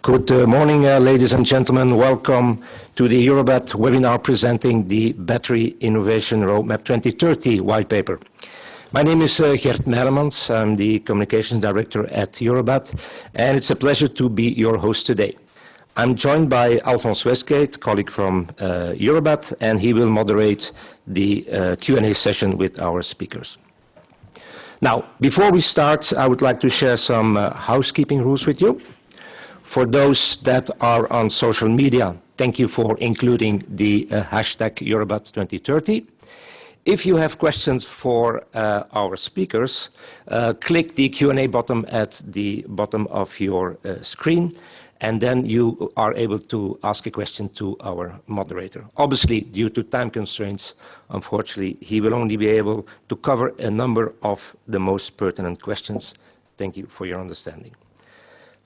Good morning, ladies and gentlemen. Welcome to the EUROBAT webinar presenting the Battery Innovation Roadmap 2030 white paper. My name is Gert Meijlemans. I'm the Communications Director at EUROBAT, and it's a pleasure to be your host today. I'm joined by Alphonse Westgate, colleague from EUROBAT, and he will moderate the Q&A session with our speakers. Now, before we start, I would like to share some housekeeping rules with you. For those that are on social media, thank you for including the hashtag EUROBAT2030. If you have questions for our speakers, click the Q&A button at the bottom of your screen, and then you are able to ask a question to our moderator. Obviously, due to time constraints, unfortunately, he will only be able to cover a number of the most pertinent questions. Thank you for your understanding.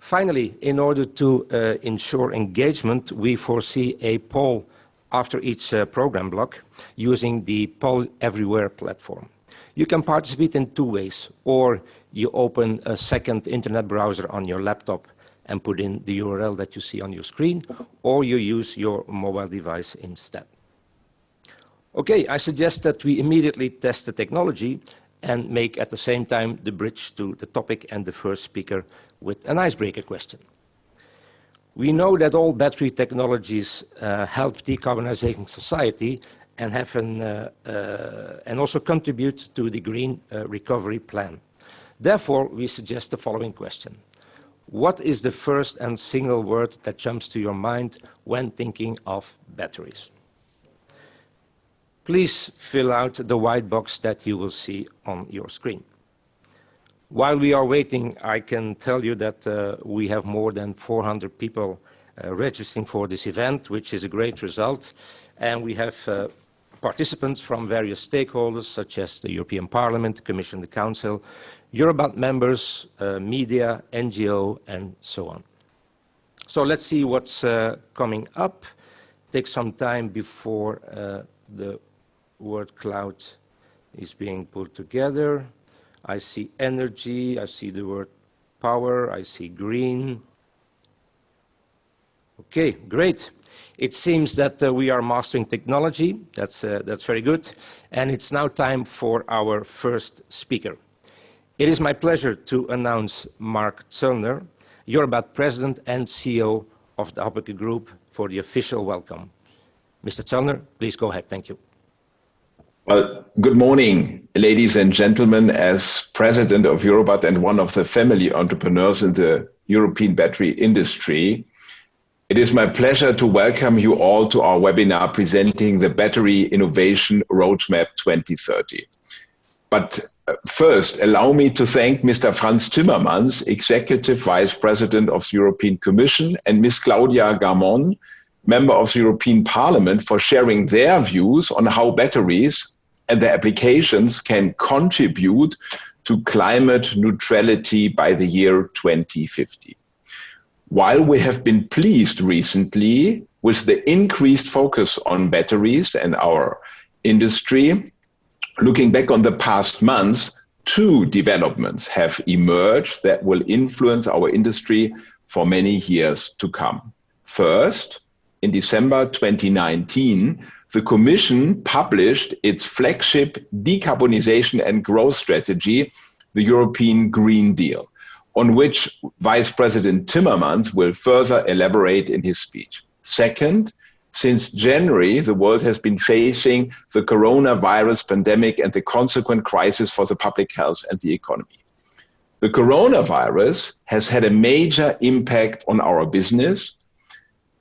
Finally, in order to ensure engagement, we foresee a poll after each program block using the Poll Everywhere platform. You can participate in two ways, or you open a second internet browser on your laptop and put in the URL that you see on your screen, or you use your mobile device instead. Okay, I suggest that we immediately test the technology and make at the same time the bridge to the topic and the first speaker with an icebreaker question. We know that all battery technologies help decarbonizing society and have and also contribute to the green recovery plan. Therefore, we suggest the following question. What is the first and single word that jumps to your mind when thinking of batteries? Please fill out the white box that you will see on your screen. While we are waiting, I can tell you that we have more than 400 people registering for this event, which is a great result. And we have participants from various stakeholders, such as the European Parliament, the Commission, the Council, EUROBAT members, media, NGO, and so on. So let's see what's coming up. Take some time before the word cloud is being pulled together. I see energy, I see the word power, I see green. Okay, great. It seems that we are mastering technology. That's very good. And it's now time for our first speaker. It is my pleasure to announce Marc Zoellner, EUROBAT President and CEO of the Hoppeke Group, for the official welcome. Mr. Zoellner, please go ahead. Thank you. Well, good morning, ladies and gentlemen. As president of EUROBAT and one of the family entrepreneurs in the European battery industry, it is my pleasure to welcome you all to our webinar presenting the Battery Innovation Roadmap 2030. But first, allow me to thank Mr. Frans Timmermans, Executive Vice President of the European Commission, and Ms. Claudia Gamon, Member of the European Parliament, for sharing their views on how batteries and their applications can contribute to climate neutrality by the year 2050. While we have been pleased recently with the increased focus on batteries and our industry, looking back on the past months, two developments have emerged that will influence our industry for many years to come. First, in December 2019, the Commission published its flagship decarbonisation and growth strategy, the European Green Deal, on which Vice President Timmermans will further elaborate in his speech. Second, since January, the world has been facing the coronavirus pandemic and the consequent crisis for the public health and the economy. The coronavirus has had a major impact on our business,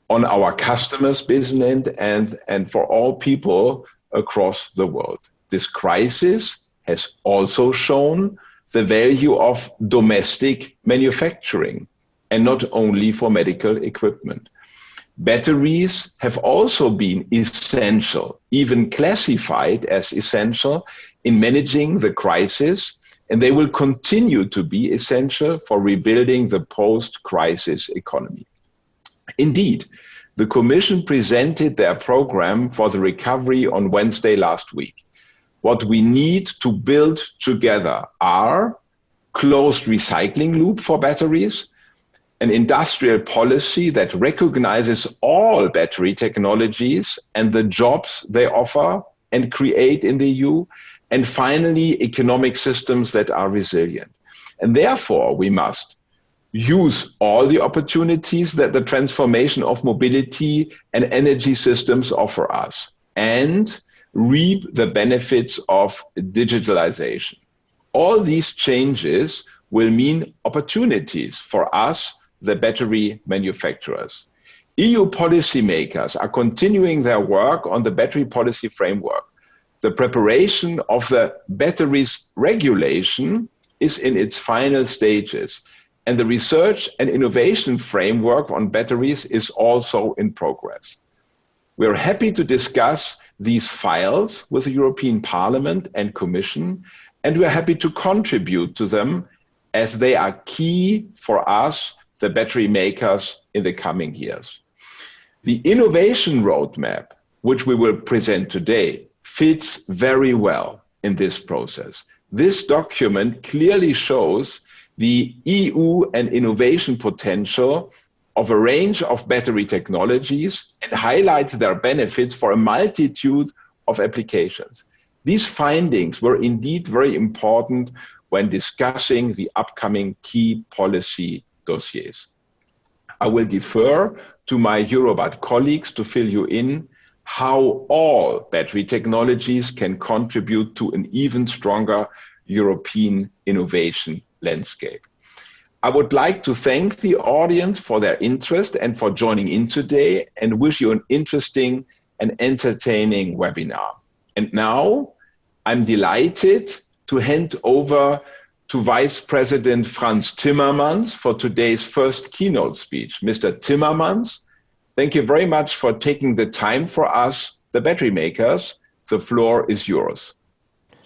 on our customers' business, and for all people across the world. This crisis has also shown the value of domestic manufacturing, and not only for medical equipment. Batteries have also been essential, even classified as essential, in managing the crisis, and they will continue to be essential for rebuilding the post-crisis economy. Indeed, the Commission presented their program for the recovery on Wednesday last week. What we need to build together are closed recycling loop for batteries, an industrial policy that recognizes all battery technologies and the jobs they offer and create in the EU, and finally, economic systems that are resilient. And therefore, we must use all the opportunities that the transformation of mobility and energy systems offer us, and reap the benefits of digitalization. All these changes will mean opportunities for us, the battery manufacturers. EU policymakers are continuing their work on the battery policy framework. The preparation of the batteries regulation is in its final stages, and the research and innovation framework on batteries is also in progress. We're happy to discuss these files with the European Parliament and Commission, and we're happy to contribute to them as they are key for us, the battery makers, in the coming years. The innovation roadmap, which we will present today, fits very well in this process. This document clearly shows the EU and innovation potential of a range of battery technologies and highlights their benefits for a multitude of applications. These findings were indeed very important when discussing the upcoming key policy dossiers. I will defer to my EUROBAT colleagues to fill you in how all battery technologies can contribute to an even stronger European innovation landscape. I would like to thank the audience for their interest and for joining in today, and wish you an interesting and entertaining webinar. And now I'm delighted to hand over to Vice President Frans Timmermans for today's first keynote speech. Mr. Timmermans, thank you very much for taking the time for us, the battery makers. The floor is yours.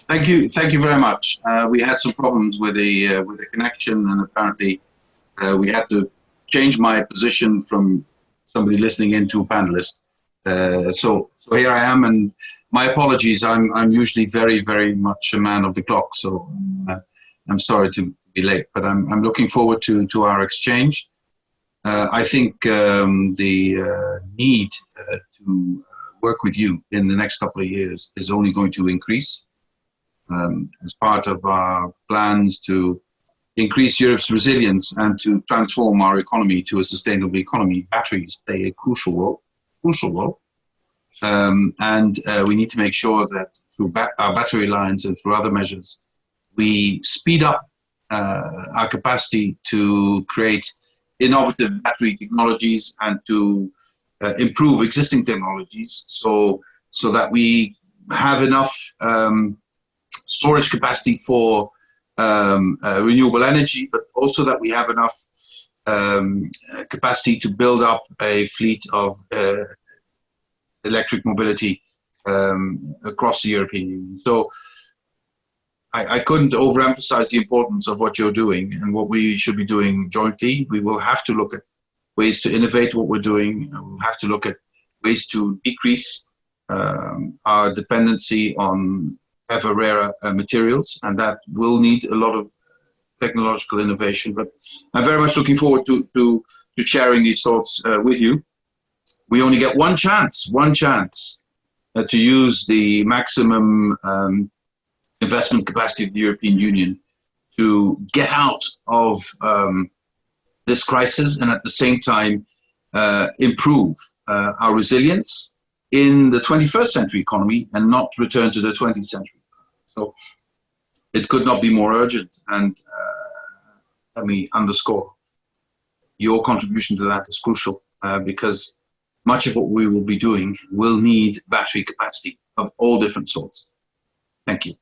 Thank you very much. We had some problems with the connection, and apparently we had to change my position from somebody listening in to a panelist. So here I am, and my apologies. I'm usually very much a man of the clock, so I'm sorry to be late. But I'm looking forward to our exchange. I think the need to work with you in the next couple of years is only going to increase. As part of our plans to increase Europe's resilience and to transform our economy to a sustainable economy, batteries play a crucial role. And we need to make sure that through our battery lines and through other measures, we speed up our capacity to create innovative battery technologies and to improve existing technologies, so that we have enough storage capacity for renewable energy, but also that we have enough capacity to build up a fleet of electric mobility across the European Union. So I couldn't overemphasize the importance of what you're doing and what we should be doing jointly. We will have to look at ways to innovate what we're doing. We'll have to look at ways to decrease our dependency on ever rarer materials, and that will need a lot of technological innovation. But I'm very much looking forward to sharing these thoughts with you. We only get one chance to use the maximum investment capacity of the European Union to get out of this crisis, and at the same time improve our resilience in the 21st century economy and not return to the 20th century. So it could not be more urgent, and let me underscore, your contribution to that is crucial because much of what we will be doing will need battery capacity of all different sorts. Thank you.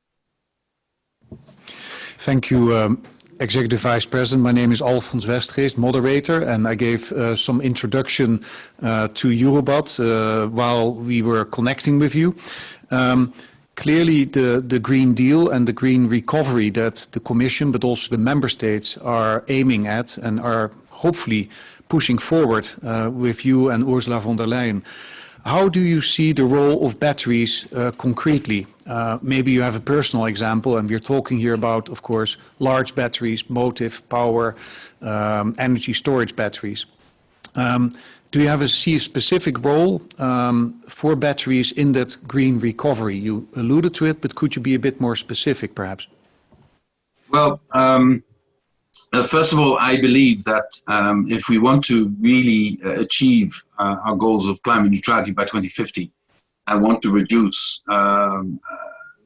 Thank you, Executive Vice President. My name is Alfons Westgeest, moderator, and I gave some introduction to EUROBAT while we were connecting with you. Clearly, the Green Deal and the Green Recovery that the Commission, but also the Member States, are aiming at and are hopefully pushing forward with you and Ursula von der Leyen, How do you see the role of batteries concretely? Maybe you have a personal example, and we're talking here about, of course, large batteries, motive, power, energy storage batteries. Do you see a specific role for batteries in that green recovery? You alluded to it, but could you be a bit more specific, perhaps? Well, first of all, I believe that if we want to really achieve our goals of climate neutrality by 2050 and want to reduce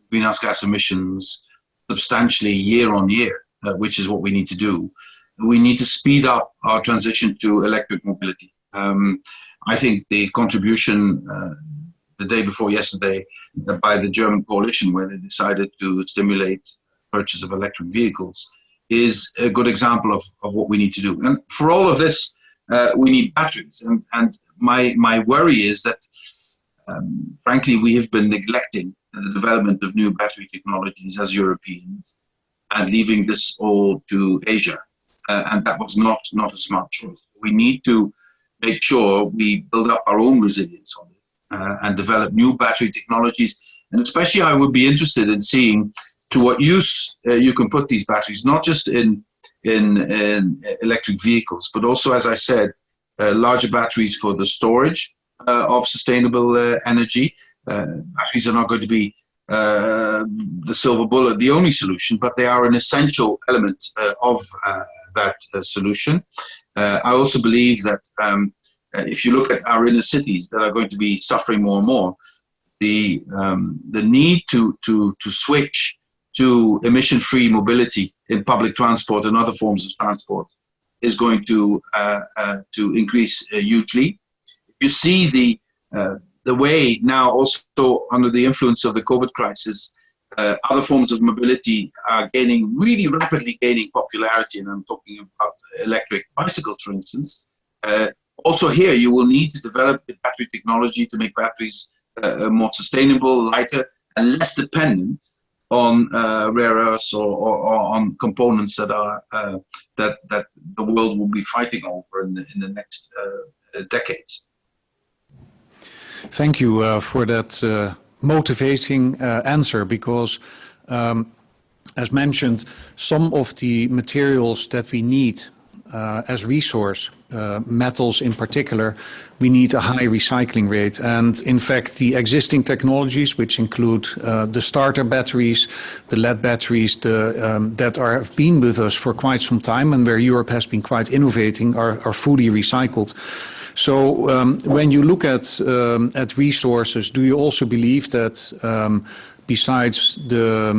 greenhouse gas emissions substantially year on year, which is what we need to do, we need to speed up our transition to electric mobility. I think the contribution the day before yesterday by the German coalition, where they decided to stimulate purchase of electric vehicles, is a good example of what we need to do. And for all of this, we need batteries. And my worry is that, frankly, we have been neglecting the development of new battery technologies as Europeans and leaving this all to Asia. And that was not a smart choice. We need to make sure we build up our own resilience on it and develop new battery technologies. And especially I would be interested in seeing to what use you can put these batteries, not just in electric vehicles, but also, as I said, larger batteries for the storage of sustainable energy. Batteries are not going to be the silver bullet, the only solution, but they are an essential element of that solution. I also believe that if you look at our inner cities that are going to be suffering more and more, the need to switch to emission-free mobility in public transport and other forms of transport is going to increase hugely. You see the way now, also under the influence of the COVID crisis, other forms of mobility are really rapidly gaining popularity, and I'm talking about electric bicycles, for instance. Also here, you will need to develop the battery technology to make batteries more sustainable, lighter, and less dependent on rare earths or on components that are that the world will be fighting over in the next decades. Thank you for that motivating answer, because as mentioned, some of the materials that we need as resource, metals in particular, we need a high recycling rate. And in fact, the existing technologies, which include the starter batteries, the lead batteries, that have been with us for quite some time and where Europe has been quite innovating, are fully recycled. So when you look at resources, do you also believe that besides the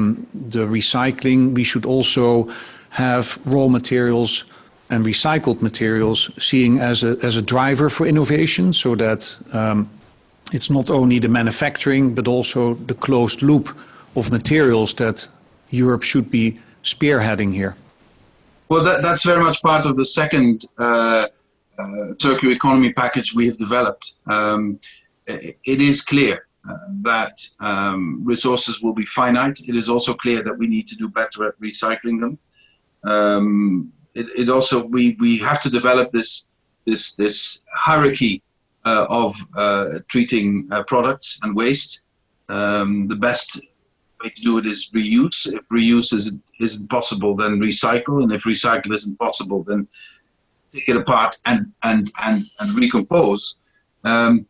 recycling, we should also have raw materials and recycled materials seeing as a driver for innovation, so that it's not only the manufacturing but also the closed loop of materials that Europe should be spearheading here? Well, that's very much part of the second circular economy package we have developed. It is clear that resources will be finite. It is also clear that we need to do better at recycling them. It also, we have to develop this hierarchy of treating products and waste. The best way to do it is reuse. If reuse isn't possible, then recycle, and if recycle isn't possible, then take it apart and recompose. And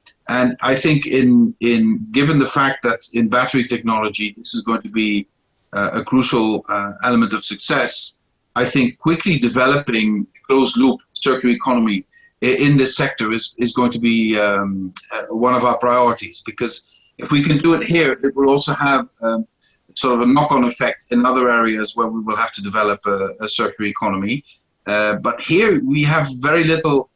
I think given the fact that in battery technology this is going to be a crucial element of success, I think quickly developing closed loop circular economy in this sector is going to be one of our priorities, because if we can do it here, it will also have sort of a knock-on effect in other areas where we will have to develop a circular economy. But here we have very little,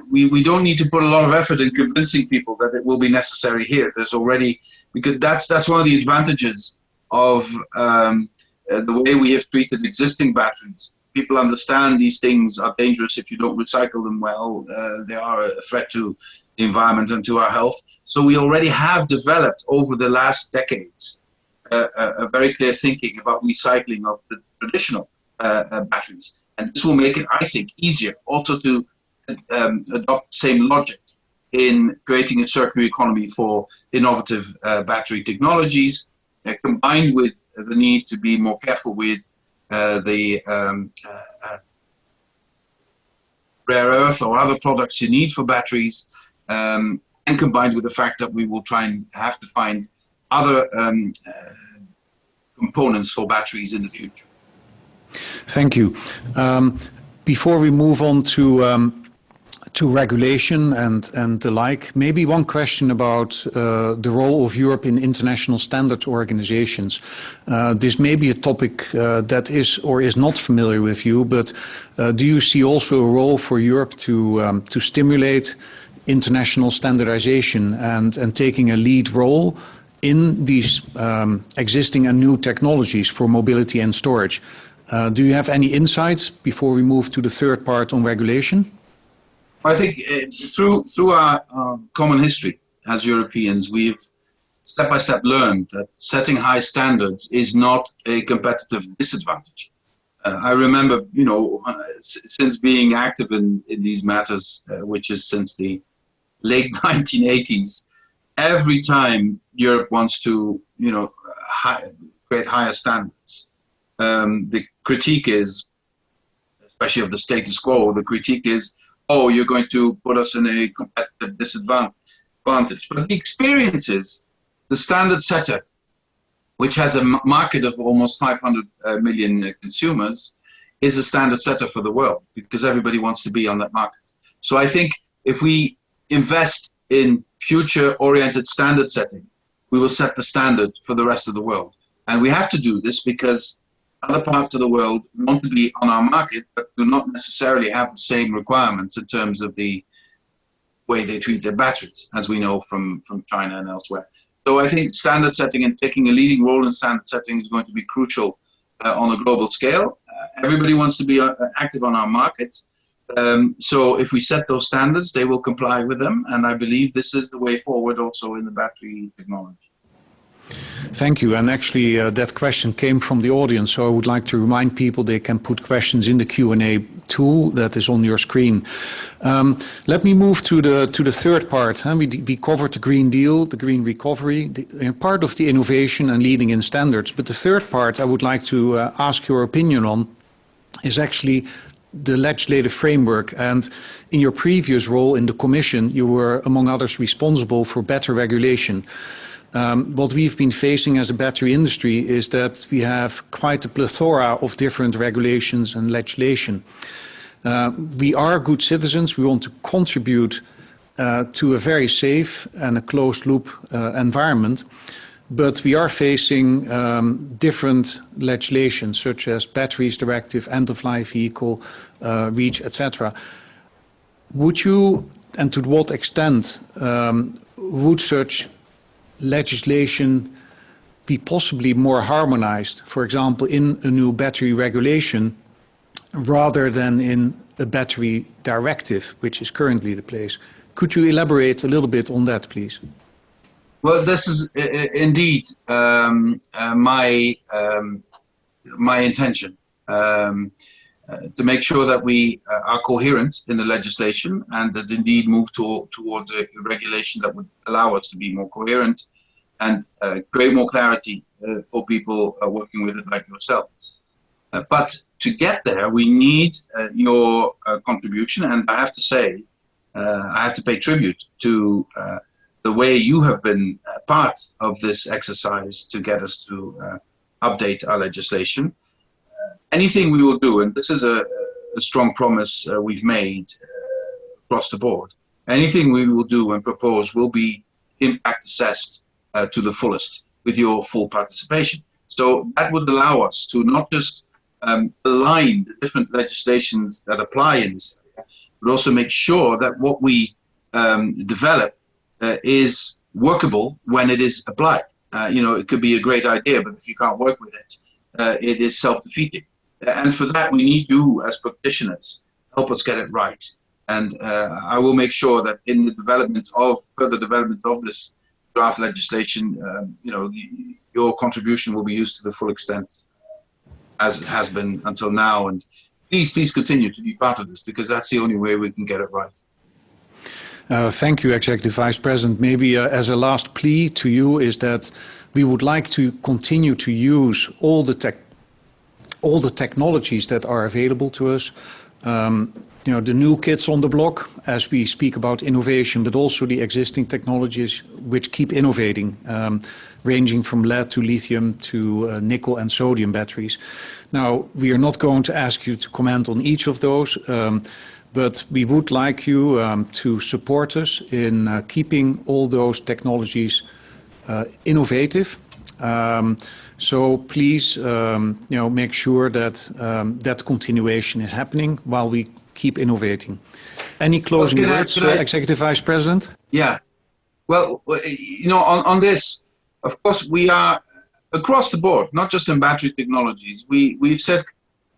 we don't need to put a lot of effort in convincing people that it will be necessary here. There's already, because that's one of the advantages of the way we have treated existing batteries. People understand these things are dangerous if you don't recycle them well. They are a threat to the environment and to our health. So we already have developed over the last decades a very clear thinking about recycling of the traditional batteries. And this will make it, I think, easier also to adopt the same logic in creating a circular economy for innovative battery technologies, combined with the need to be more careful with the rare earth or other products you need for batteries, and combined with the fact that we will try and have to find other components for batteries in the future. Thank you. Before we move on to regulation and the like, maybe one question about the role of Europe in international standards organizations. This may be a topic that is or is not familiar with you, but do you see also a role for Europe to stimulate international standardization and taking a lead role in these existing and new technologies for mobility and storage? Do you have any insights before we move to the third part on regulation? I think through our common history as Europeans, we've step by step learned that setting high standards is not a competitive disadvantage. I remember, since being active in these matters, which is since the late 1980s, every time Europe wants to, create higher standards, the critique is, especially of the status quo, the critique is, oh, you're going to put us in a competitive disadvantage. But the experience is the standard setter, which has a market of almost 500 million consumers, is a standard setter for the world because everybody wants to be on that market. So I think if we invest in future-oriented standard setting, we will set the standard for the rest of the world. And we have to do this because other parts of the world want to be on our market, but do not necessarily have the same requirements in terms of the way they treat their batteries, as we know from China and elsewhere. So I think standard setting and taking a leading role in standard setting is going to be crucial on a global scale. Everybody wants to be active on our market. So if we set those standards, they will comply with them. And I believe this is the way forward also in the battery technology. Thank you. And actually, that question came from the audience, so I would like to remind people they can put questions in the Q&A tool that is on your screen. Let me move to the third part. We covered the Green Deal, the Green Recovery, part of the innovation and leading in standards. But the third part I would like to ask your opinion on is actually the legislative framework. And in your previous role in the Commission, you were, among others, responsible for better regulation. What we've been facing as a battery industry is that we have quite a plethora of different regulations and legislation. We are good citizens. We want to contribute to a very safe and a closed loop environment. But we are facing different legislation, such as Batteries Directive, End-of-Life Vehicle, REACH, etc. Would you, and to what extent, would such legislation be possibly more harmonized, for example, in a new battery regulation, rather than in a battery directive, which is currently the place? Could you elaborate a little bit on that, please? Well, this is indeed my intention, to make sure that we are coherent in the legislation and that indeed move towards a regulation that would allow us to be more coherent and create more clarity for people working with it like yourselves. But to get there, we need your contribution, and I have to say, I have to pay tribute to the way you have been part of this exercise to get us to update our legislation. Anything we will do, and this is a strong promise we've made across the board, anything we will do and propose will be impact assessed to the fullest with your full participation. So that would allow us to not just align the different legislations that apply in this area, but also make sure that what we develop is workable when it is applied. It could be a great idea, but if you can't work with it, it is self-defeating. And for that, we need you as practitioners help us get it right. And I will make sure that in the further development of this draft legislation, your contribution will be used to the full extent as it has been until now. And please continue to be part of this, because that's the only way we can get it right. Thank you, Executive Vice President. Maybe as a last plea to you is that we would like to continue to use all the technologies that are available to us. The new kids on the block, as we speak about innovation, but also the existing technologies which keep innovating, ranging from lead to lithium to nickel and sodium batteries. Now, we are not going to ask you to comment on each of those, but we would like you to support us in keeping all those technologies innovative. So please, make sure that that continuation is happening while we keep innovating. Any closing words, Executive Vice President? Yeah. Well, on this, of course, we are across the board, not just in battery technologies. We've said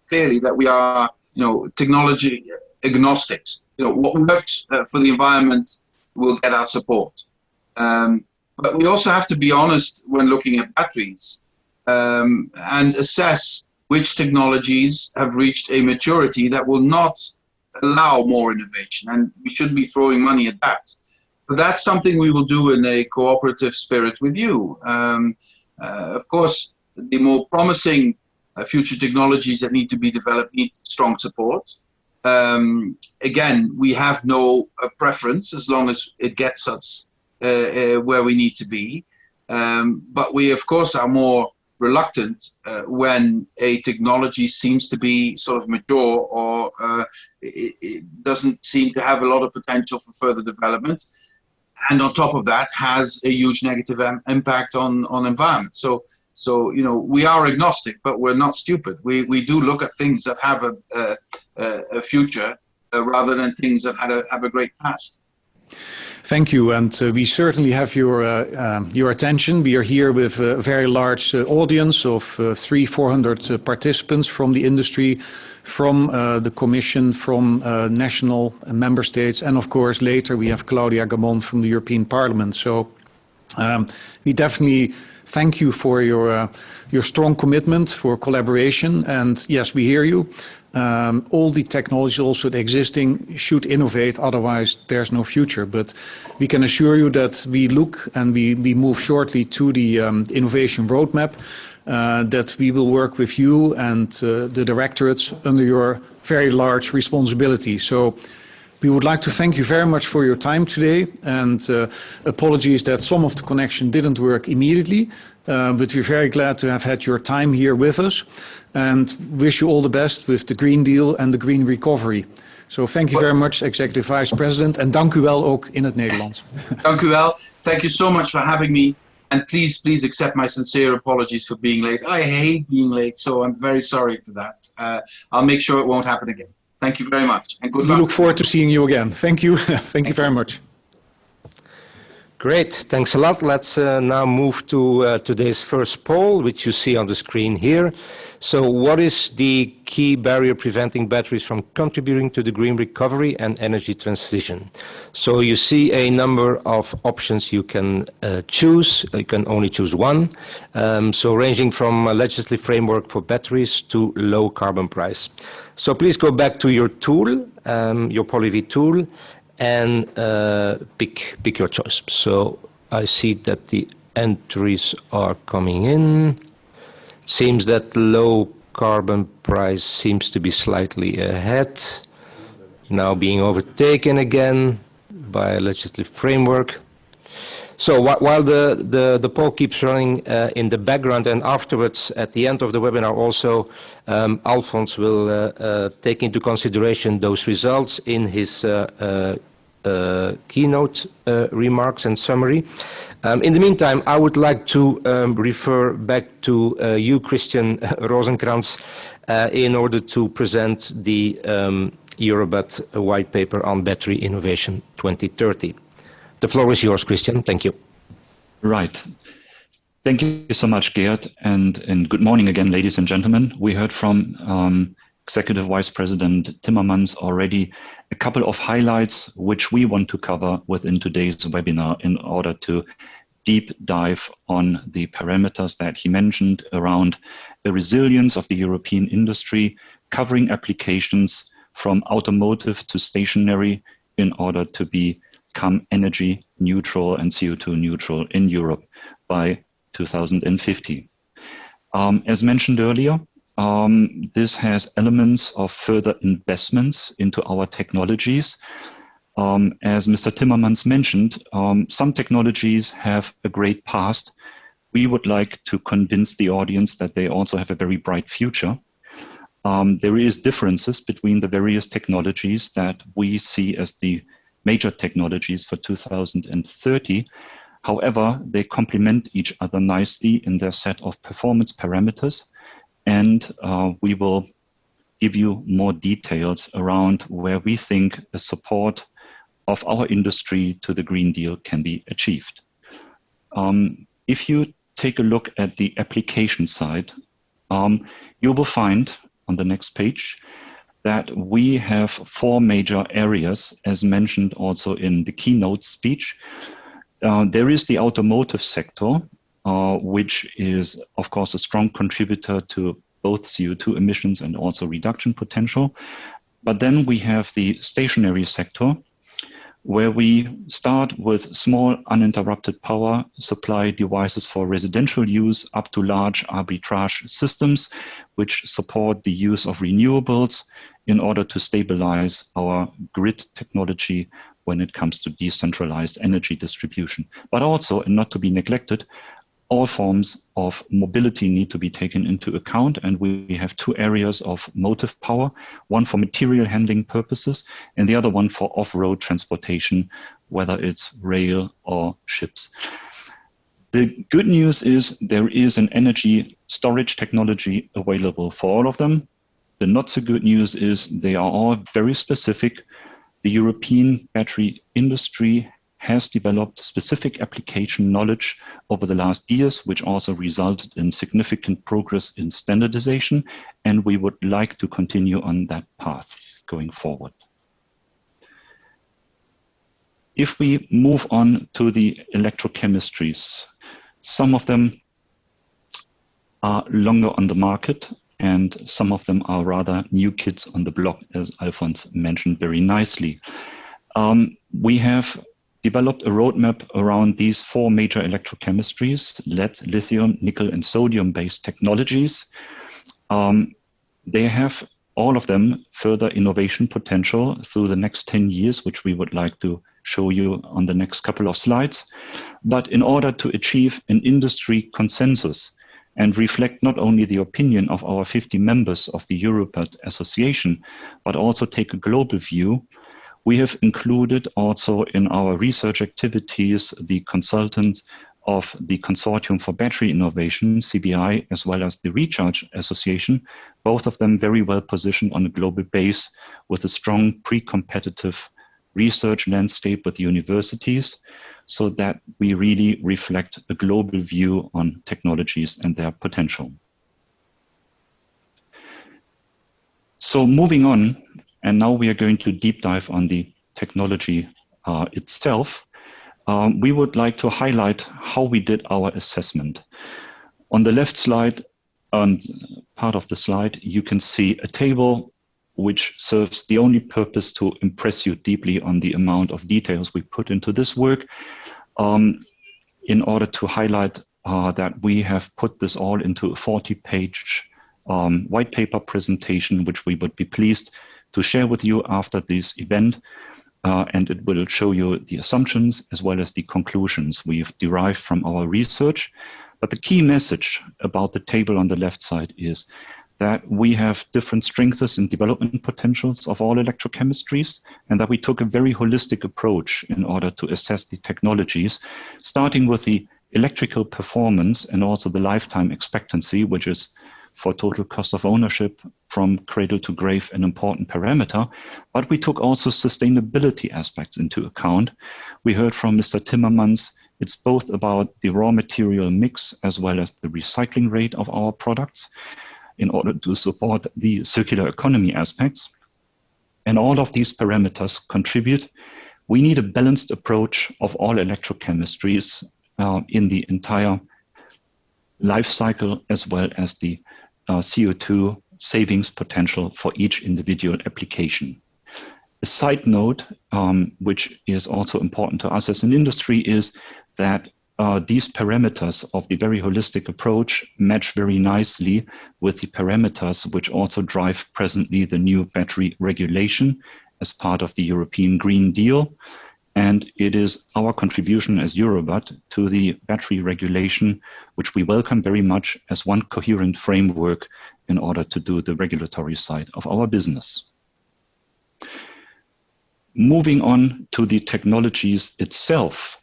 clearly that we are, technology agnostics. What works for the environment will get our support. But we also have to be honest when looking at batteries and assess which technologies have reached a maturity that will not allow more innovation, and we shouldn't be throwing money at that. But that's something we will do in a cooperative spirit with you. Of course, the more promising future technologies that need to be developed need strong support. Again, we have no preference as long as it gets us where we need to be. But we, of course, are more reluctant when a technology seems to be sort of mature or it doesn't seem to have a lot of potential for further development. And on top of that, has a huge negative impact on environment. So we are agnostic, but we're not stupid. We do look at things that have a future rather than things that have a great past. Thank you, and we certainly have your attention. We are here with a very large audience of 300-400 participants from the industry, from the Commission, from national member states, and of course later we have Claudia Gamon from the European Parliament. So we definitely thank you for your strong commitment for collaboration, and yes, we hear you. All the technologies, also the existing, should innovate, otherwise there's no future. But we can assure you that we look and we move shortly to the innovation roadmap, that we will work with you and the directorates under your very large responsibility. So we would like to thank you very much for your time today, and apologies that some of the connection didn't work immediately, but we're very glad to have had your time here with us, and wish you all the best with the Green Deal and the Green Recovery. So thank you very much, Executive Vice President, en dank u wel ook in het Nederlands. Dank u wel. Thank you so much for having me, and please accept my sincere apologies for being late. I hate being late, so I'm very sorry for that. I'll make sure it won't happen again. Thank you very much, and good luck. We look forward to seeing you again. Thank you. Thank you very much. Great, thanks a lot. Let's now move to today's first poll, which you see on the screen here. So what is the key barrier preventing batteries from contributing to the green recovery and energy transition? So you see a number of options you can choose. You can only choose one. So ranging from a legislative framework for batteries to low carbon price. So please go back to your tool, your PolyV tool, and pick your choice. So I see that the entries are coming in. Seems that low carbon price seems to be slightly ahead, now being overtaken again by a legislative framework. So while the poll keeps running in the background, and afterwards at the end of the webinar also, Alfons will take into consideration those results in his keynote remarks and summary. In the meantime, I would like to refer back to you, Christian Rosenkranz, in order to present the EUROBAT white paper on battery innovation 2030. The floor is yours, Christian. Thank you. Right. Thank you so much, Geert, and good morning again, ladies and gentlemen. We heard from Executive Vice President Timmermans already a couple of highlights which we want to cover within today's webinar in order to deep dive on the parameters that he mentioned around the resilience of the European industry, covering applications from automotive to stationary in order to be become energy neutral and CO2 neutral in Europe by 2050. As mentioned earlier, this has elements of further investments into our technologies. As Mr. Timmermans mentioned, some technologies have a great past. We would like to convince the audience that they also have a very bright future. There is differences between the various technologies that we see as the major technologies for 2030. However, they complement each other nicely in their set of performance parameters, and we will give you more details around where we think the support of our industry to the Green Deal can be achieved. If you take a look at the application side, you will find on the next page that we have 4 major areas, as mentioned also in the keynote speech. There is the automotive sector, which is, of course, a strong contributor to both CO2 emissions and also reduction potential. But then we have the stationary sector, where we start with small uninterrupted power supply devices for residential use up to large arbitrage systems, which support the use of renewables in order to stabilize our grid technology when it comes to decentralized energy distribution. But also, and not to be neglected, all forms of mobility need to be taken into account, and we have 2 areas of motive power, one for material handling purposes and the other one for off-road transportation, whether it's rail or ships. The good news is there is an energy storage technology available for all of them. The not so good news is they are all very specific. The European battery industry has developed specific application knowledge over the last years, which also resulted in significant progress in standardization, and we would like to continue on that path going forward. If we move on to the electrochemistries, some of them are longer on the market, and some of them are rather new kids on the block, as Alfons mentioned very nicely. We have developed a roadmap around these 4 major electrochemistries: lead, lithium, nickel, and sodium-based technologies. They have, all of them, further innovation potential through the next 10 years, which we would like to show you on the next couple of slides. But in order to achieve an industry consensus and reflect not only the opinion of our 50 members of the EUROBAT Association, but also take a global view, we have included also in our research activities the consultants of the Consortium for Battery Innovation, CBI, as well as the Recharge Association, both of them very well positioned on a global base with a strong pre-competitive research landscape with universities, so that we really reflect a global view on technologies and their potential. So moving on, and now we are going to deep dive on the technology itself. We would like to highlight how we did our assessment. On the left slide, on part of the slide, you can see a table which serves the only purpose to impress you deeply on the amount of details we put into this work, in order to highlight that we have put this all into a 40-page white paper presentation, which we would be pleased to share with you after this event, and it will show you the assumptions as well as the conclusions we've derived from our research. But the key message about the table on the left side is that we have different strengths and development potentials of all electrochemistries, and that we took a very holistic approach in order to assess the technologies, starting with the electrical performance and also the lifetime expectancy, which is for total cost of ownership from cradle to grave an important parameter. But we took also sustainability aspects into account. We heard from Mr. Timmermans, it's both about the raw material mix as well as the recycling rate of our products in order to support the circular economy aspects. And all of these parameters contribute. We need a balanced approach of all electrochemistries in the entire life cycle, as well as the CO2 savings potential for each individual application. A side note, which is also important to us as an industry, is that these parameters of the very holistic approach match very nicely with the parameters which also drive presently the new battery regulation as part of the European Green Deal. And it is our contribution as EUROBAT to the battery regulation, which we welcome very much as one coherent framework in order to do the regulatory side of our business. Moving on to the technologies itself,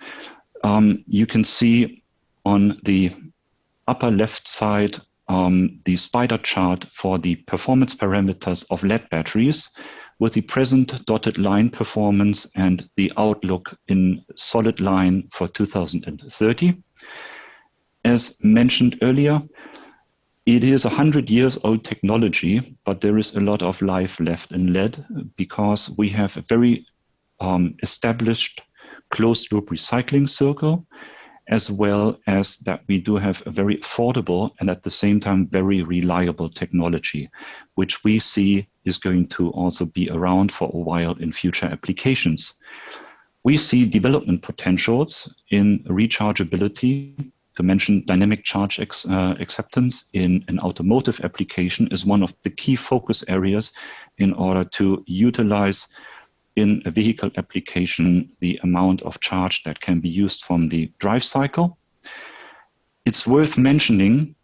you can see on the upper left side the spider chart for the performance parameters of lead batteries with the present dotted line performance and the outlook in solid line for 2030. As mentioned earlier, it is a 100-year-old technology, but there is a lot of life left in lead because we have a very established closed-loop recycling circle, as well as that we do have a very affordable and at the same time very reliable technology, which we see is going to also be around for a while in future applications. We see development potentials in rechargeability. To mention dynamic charge acceptance in an automotive application is one of the key focus areas in order to utilize in a vehicle application the amount of charge that can be used from the drive cycle. It's worth mentioning,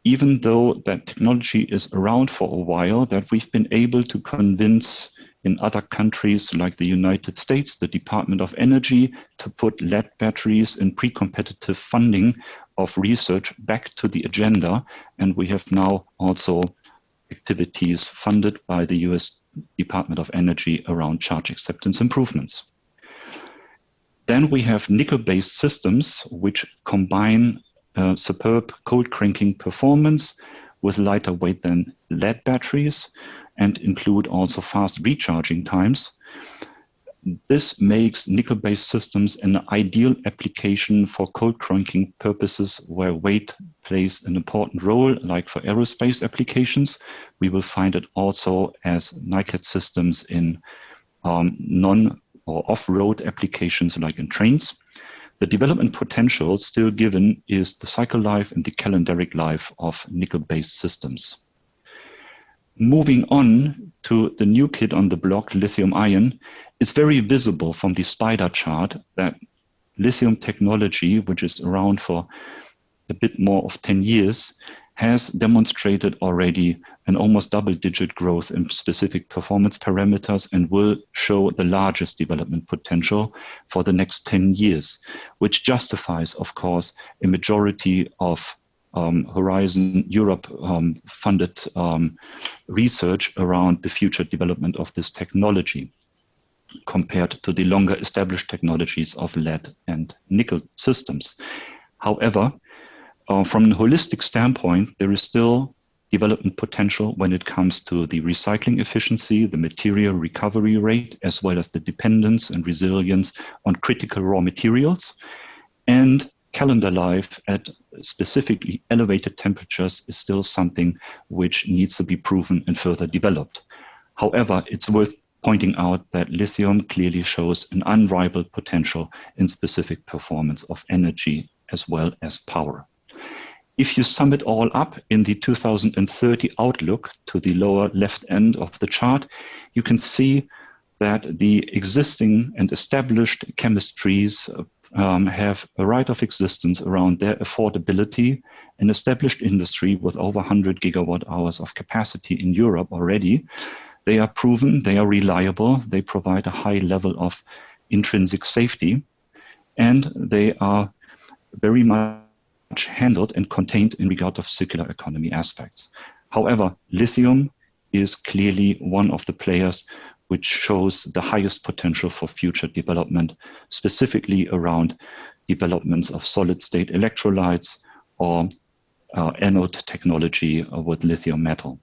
even though that technology is around for a while, that we've been able to convince in other countries like the United States, the Department of Energy, to put lead batteries in pre-competitive funding of research back to the agenda. And we have now also activities funded by the US Department of Energy around charge acceptance improvements. Then we have nickel-based systems which combine superb cold cranking performance with lighter weight than lead batteries and include also fast recharging times. This makes nickel-based systems an ideal application for cold cranking purposes where weight plays an important role, like for aerospace applications. We will find it also as NiCad systems in non- or off-road applications like in trains. The development potential still given is the cycle life and the calendaric life of nickel-based systems. Moving on to the new kid on the block, lithium ion, it's very visible from the spider chart that lithium technology, which is around for a bit more of 10 years, has demonstrated already an almost double-digit growth in specific performance parameters and will show the largest development potential for the next 10 years, which justifies, of course, a majority of Horizon Europe funded research around the future development of this technology compared to the longer established technologies of lead and nickel systems. However, from a holistic standpoint, there is still development potential when it comes to the recycling efficiency, the material recovery rate, as well as the dependence and resilience on critical raw materials. And calendar life at specifically elevated temperatures is still something which needs to be proven and further developed. However, it's worth pointing out that lithium clearly shows an unrivaled potential in specific performance of energy as well as power. If you sum it all up in the 2030 outlook to the lower left end of the chart, you can see that the existing and established chemistries have a right of existence around their affordability. An established industry with over 100 gigawatt hours of capacity in Europe already. They are proven, they are reliable, they provide a high level of intrinsic safety, and they are very much handled and contained in regard of circular economy aspects. However, lithium is clearly one of the players which shows the highest potential for future development, specifically around developments of solid-state electrolytes or anode technology with lithium metal.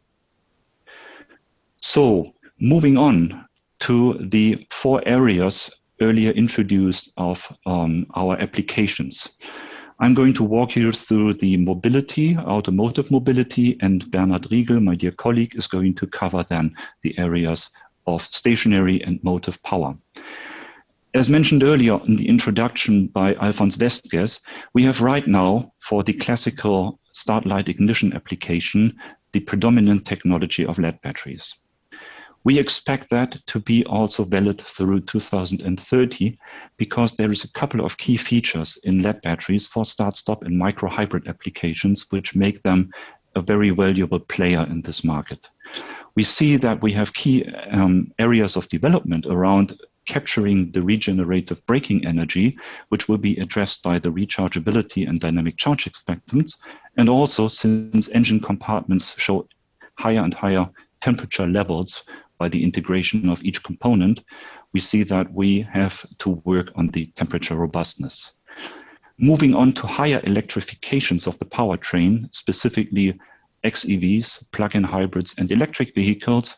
So, moving on to the 4 areas earlier introduced of our applications. I'm going to walk you through the mobility, automotive mobility, and Bernhard Riegel, my dear colleague, is going to cover then the areas of stationary and motive power. As mentioned earlier in the introduction by Alfons Westges, we have right now, for the classical start light ignition application, the predominant technology of lead batteries. We expect that to be also valid through 2030 because there is a couple of key features in lead batteries for start-stop and micro-hybrid applications which make them a very valuable player in this market. We see that we have key areas of development around capturing the regenerative braking energy, which will be addressed by the rechargeability and dynamic charge expectance. And also, since engine compartments show higher and higher temperature levels by the integration of each component, we see that we have to work on the temperature robustness. Moving on to higher electrifications of the powertrain, specifically xEVs, plug-in hybrids, and electric vehicles,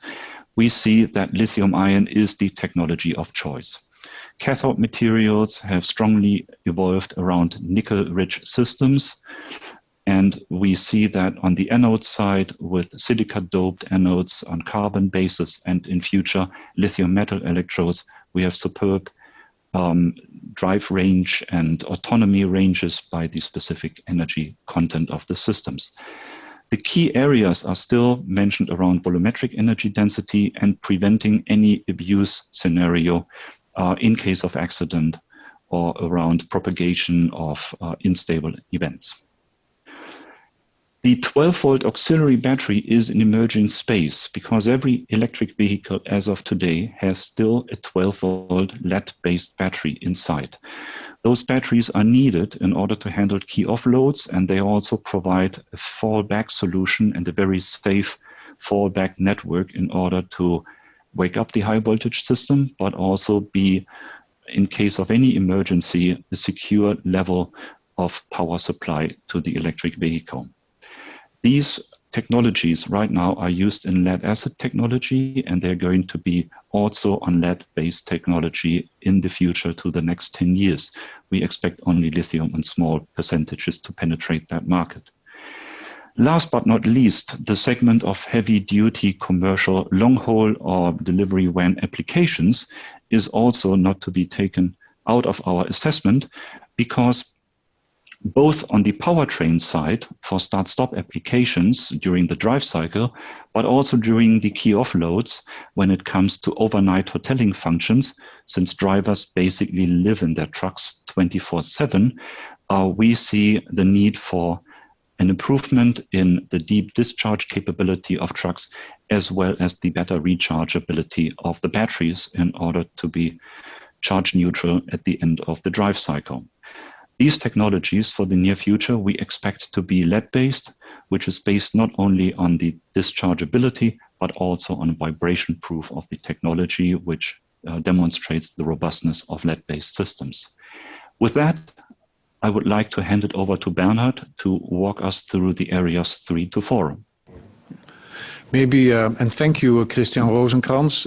we see that lithium-ion is the technology of choice. Cathode materials have strongly evolved around nickel-rich systems, and we see that on the anode side with silica-doped anodes on carbon basis and in future lithium metal electrodes, we have superb drive range and autonomy ranges by the specific energy content of the systems. The key areas are still mentioned around volumetric energy density and preventing any abuse scenario in case of accident or around propagation of unstable events. The 12-volt auxiliary battery is an emerging space because every electric vehicle as of today has still a 12-volt lead-based battery inside. Those batteries are needed in order to handle key offloads, and they also provide a fallback solution and a very safe fallback network in order to wake up the high voltage system, but also be, in case of any emergency, a secure level of power supply to the electric vehicle. These technologies right now are used in lead acid technology, and they're going to be also on lead-based technology in the future to the next 10 years. We expect only lithium and small percentages to penetrate that market. Last but not least, the segment of heavy-duty commercial long-haul or delivery van applications is also not to be taken out of our assessment because both on the powertrain side for start-stop applications during the drive cycle, but also during the key offloads when it comes to overnight hoteling functions, since drivers basically live in their trucks 24/7, we see the need for an improvement in the deep discharge capability of trucks, as well as the better rechargeability of the batteries in order to be charge neutral at the end of the drive cycle. These technologies for the near future we expect to be lead-based, which is based not only on the dischargeability, but also on vibration proof of the technology, which demonstrates the robustness of lead-based systems. With that, I would like to hand it over to Bernhard to walk us through the areas 3 to 4. Maybe, and thank you, Christian Rosenkranz.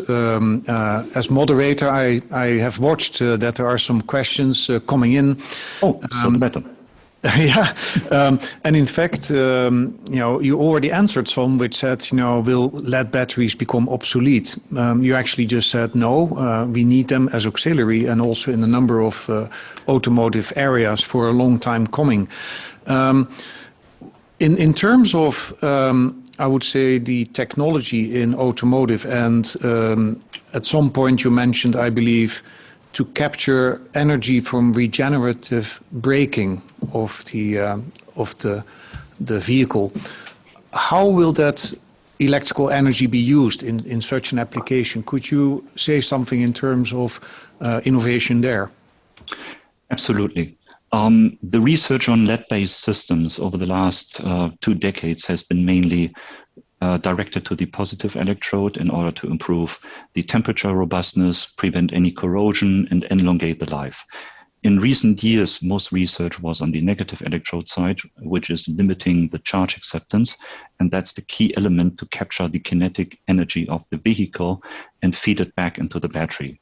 As moderator, I have watched that there are some questions coming in. Oh, so better. Yeah, and in fact, you already answered some which said, will lead batteries become obsolete? You actually just said no, we need them as auxiliary and also in a number of automotive areas for a long time coming. In terms of, I would say, the technology in automotive, and at some point you mentioned, I believe, to capture energy from regenerative braking of the vehicle. How will that electrical energy be used in such an application? Could you say something in terms of innovation there? Absolutely. The research on lead-based systems over the last 2 decades has been mainly directed to the positive electrode in order to improve the temperature robustness, prevent any corrosion, and elongate the life. In recent years, most research was on the negative electrode side, which is limiting the charge acceptance, and that's the key element to capture the kinetic energy of the vehicle and feed it back into the battery.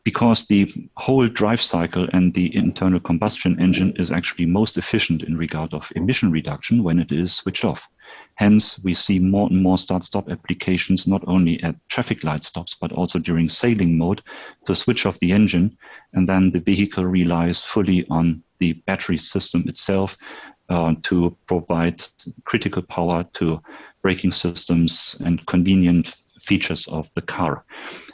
because the whole drive cycle and the internal combustion engine is actually most efficient in regard of emission reduction when it is switched off. Hence, we see more and more start-stop applications, not only at traffic light stops, but also during sailing mode to switch off the engine. And then the vehicle relies fully on the battery system itself to provide critical power to braking systems and convenient features of the car.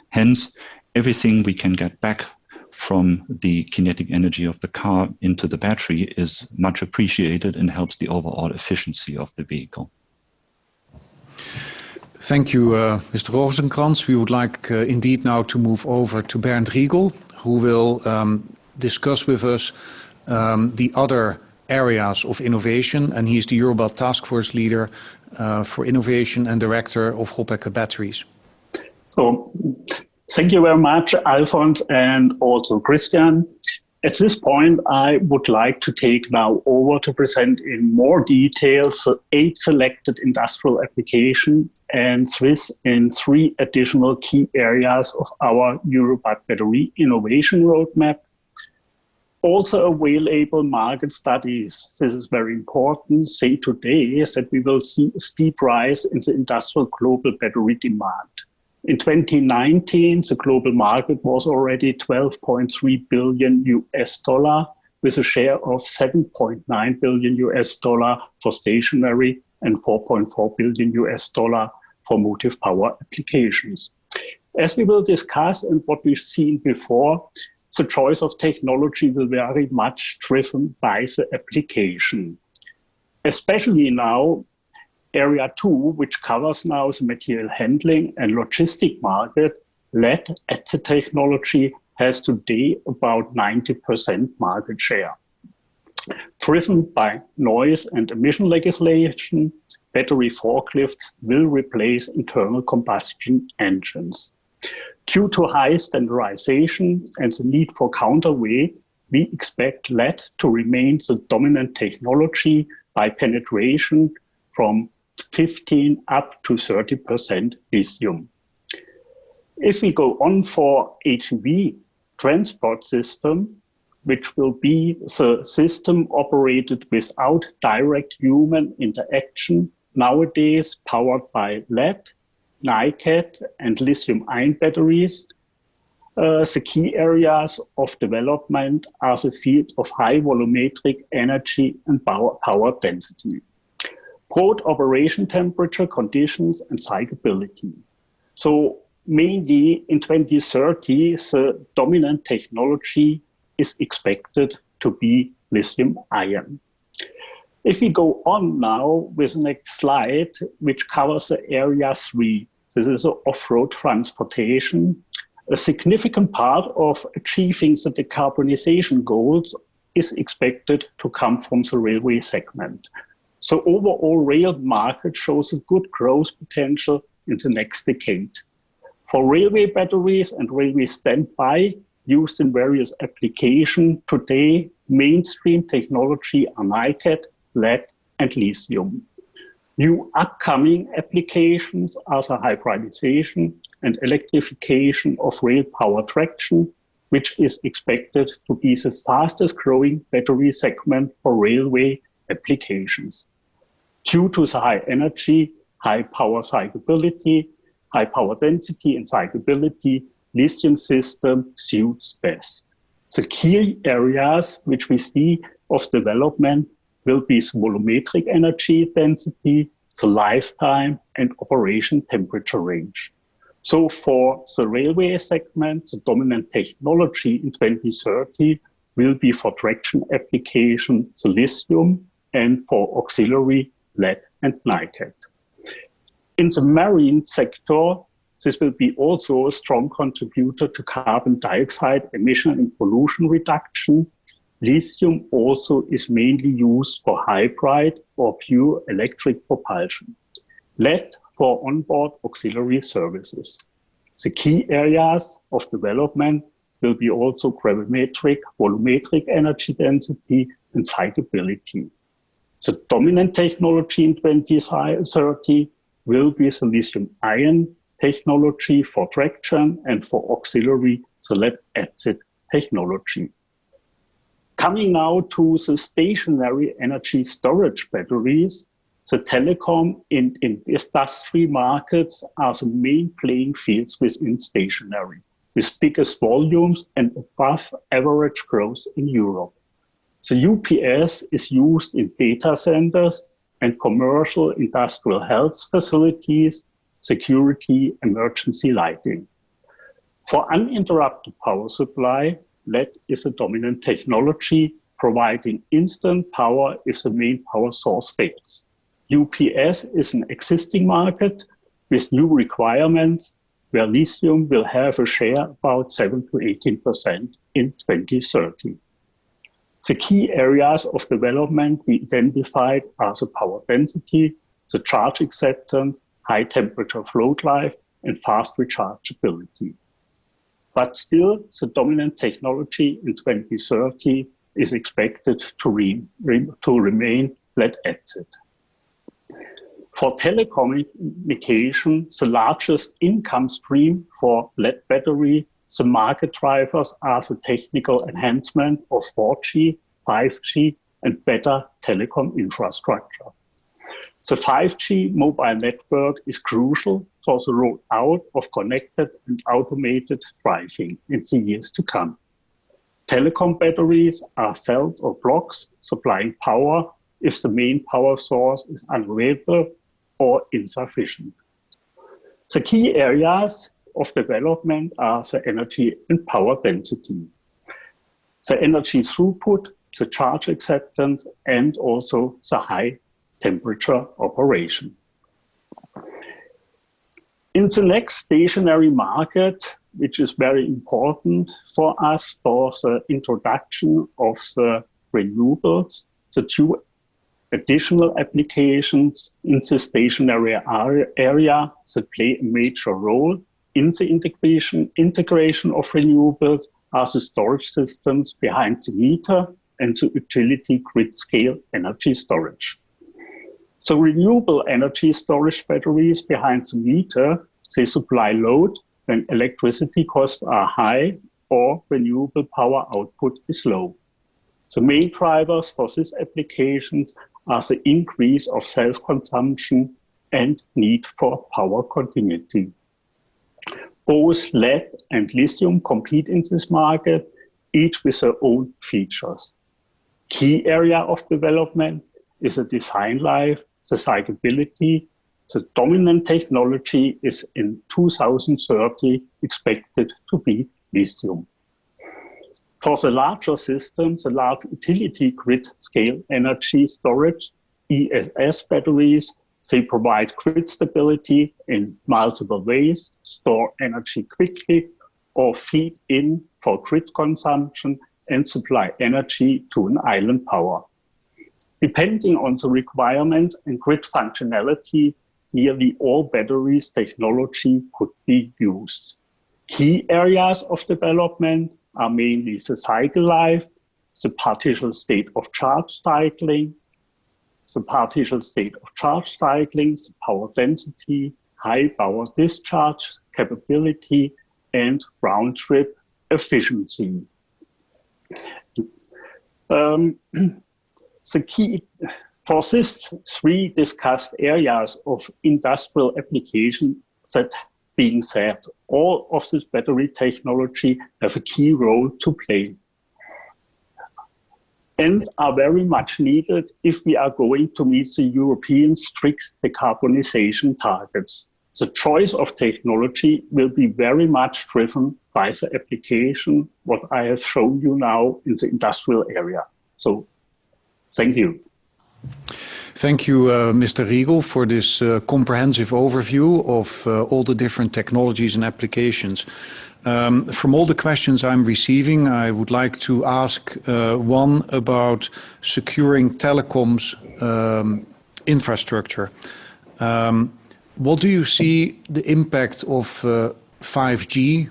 Hence, everything we can get back from the kinetic energy of the car into the battery is much appreciated and helps the overall efficiency of the vehicle. Thank you, Mr. Rosenkranz. We would like indeed now to move over to Bernhard Riegel, who will discuss with us the other areas of innovation, and he's the EUROBAT Task Force Leader for Innovation and Director of Hobecker Batteries. So, thank you very much, Alfons, and also Christian. At this point, I would like to take now over to present in more details 8 selected industrial applications and Swiss in 3 additional key areas of our EUROBAT battery innovation roadmap. Also available market studies, this is very important, say today is that we will see a steep rise in the industrial global battery demand. In 2019, the global market was already $12.3 billion with a share of $7.9 billion for stationary and $4.4 billion for motive power applications. As we will discuss and what we've seen before, the choice of technology will be very much driven by the application. Especially now, Area 2, which covers now the material handling and logistic market, led at the technology, has today about 90% market share. Driven by noise and emission legislation, battery forklifts will replace internal combustion engines. Due to high standardization and the need for counterweight, we expect lead to remain the dominant technology by penetration from 15 up to 30% lithium. If we go on for HEV transport system, which will be the system operated without direct human interaction, nowadays powered by lead, NiCad and lithium-ion batteries, the key areas of development are the field of high volumetric energy and power density, broad operation temperature conditions and cyclability. So mainly in 2030, the dominant technology is expected to be lithium-ion. If we go on now with the next slide, which covers the area 3, this is off-road transportation. A significant part of achieving the decarbonization goals is expected to come from the railway segment. So overall rail market shows a good growth potential in the next decade. For railway batteries and railway standby used in various applications, today mainstream technology are NiCad, lead and lithium. New upcoming applications are the hybridization and electrification of rail power traction, which is expected to be the fastest growing battery segment for railway applications. Due to the high energy, high power cyclability, high power density and cyclability, lithium system suits best. The key areas which we see of development will be the volumetric energy density, the lifetime and operation temperature range. So for the railway segment, the dominant technology in 2030 will be for traction application, the lithium, and for auxiliary, lead and NiCad. In the marine sector, this will be also a strong contributor to carbon dioxide emission and pollution reduction. Lithium also is mainly used for hybrid or pure electric propulsion. Lead for onboard auxiliary services. The key areas of development will be also gravimetric, volumetric energy density and cyclability. The dominant technology in 2030 will be the lithium-ion technology for traction and for auxiliary the lead-acid technology. Coming now to the stationary energy storage batteries, the telecom and industry markets are the main playing fields within stationary, with biggest volumes and above average growth in Europe. The UPS is used in data centers and commercial industrial health facilities, security, emergency lighting. For uninterrupted power supply, LED is a dominant technology, providing instant power if the main power source fails. UPS is an existing market with new requirements where lithium will have a share about 7 to 18% in 2030. The key areas of development we identified are the power density, the charge acceptance, high temperature float life, and fast rechargeability. But still, the dominant technology in 2030 is expected to remain lead-acid. For telecommunication, the largest income stream for lead battery, the market drivers are the technical enhancement of 4G, 5G, and better telecom infrastructure. The 5G mobile network is crucial for the rollout of connected and automated driving in the years to come. Telecom batteries are cells or blocks supplying power if the main power source is unavailable or insufficient. The key areas of development are the energy and power density, the energy throughput, the charge acceptance, and also the high temperature operation. In the next stationary market, which is very important for us for the introduction of the renewables, the two additional applications in the stationary area that play a major role in the integration of renewables are the storage systems behind the meter and the utility grid scale energy storage. So renewable energy storage batteries behind the meter, they supply load when electricity costs are high or renewable power output is low. The main drivers for these applications are the increase of self-consumption and need for power continuity. Both lead and lithium compete in this market, each with their own features. Key area of development is the design life, the cyclability. The dominant technology is in 2030 expected to be lithium. For the larger systems, the large utility grid scale energy storage, ESS batteries, they provide grid stability in multiple ways, store energy quickly, or feed in for grid consumption and supply energy to an island power. Depending on the requirements and grid functionality, nearly all batteries technology could be used. Key areas of development are mainly the cycle life, the partial state of charge cycling, the power density, high power discharge capability, and round trip efficiency. The key for these three discussed areas of industrial application, that being said, all of this battery technology have a key role to play and are very much needed if we are going to meet the European strict decarbonisation targets. The choice of technology will be very much driven by the application, what I have shown you now in the industrial area. So, thank you. Thank you, Mr. Riegel, for this comprehensive overview of all the different technologies and applications. From all the questions I'm receiving, I would like to ask one about securing telecoms infrastructure. What do you see the impact of 5G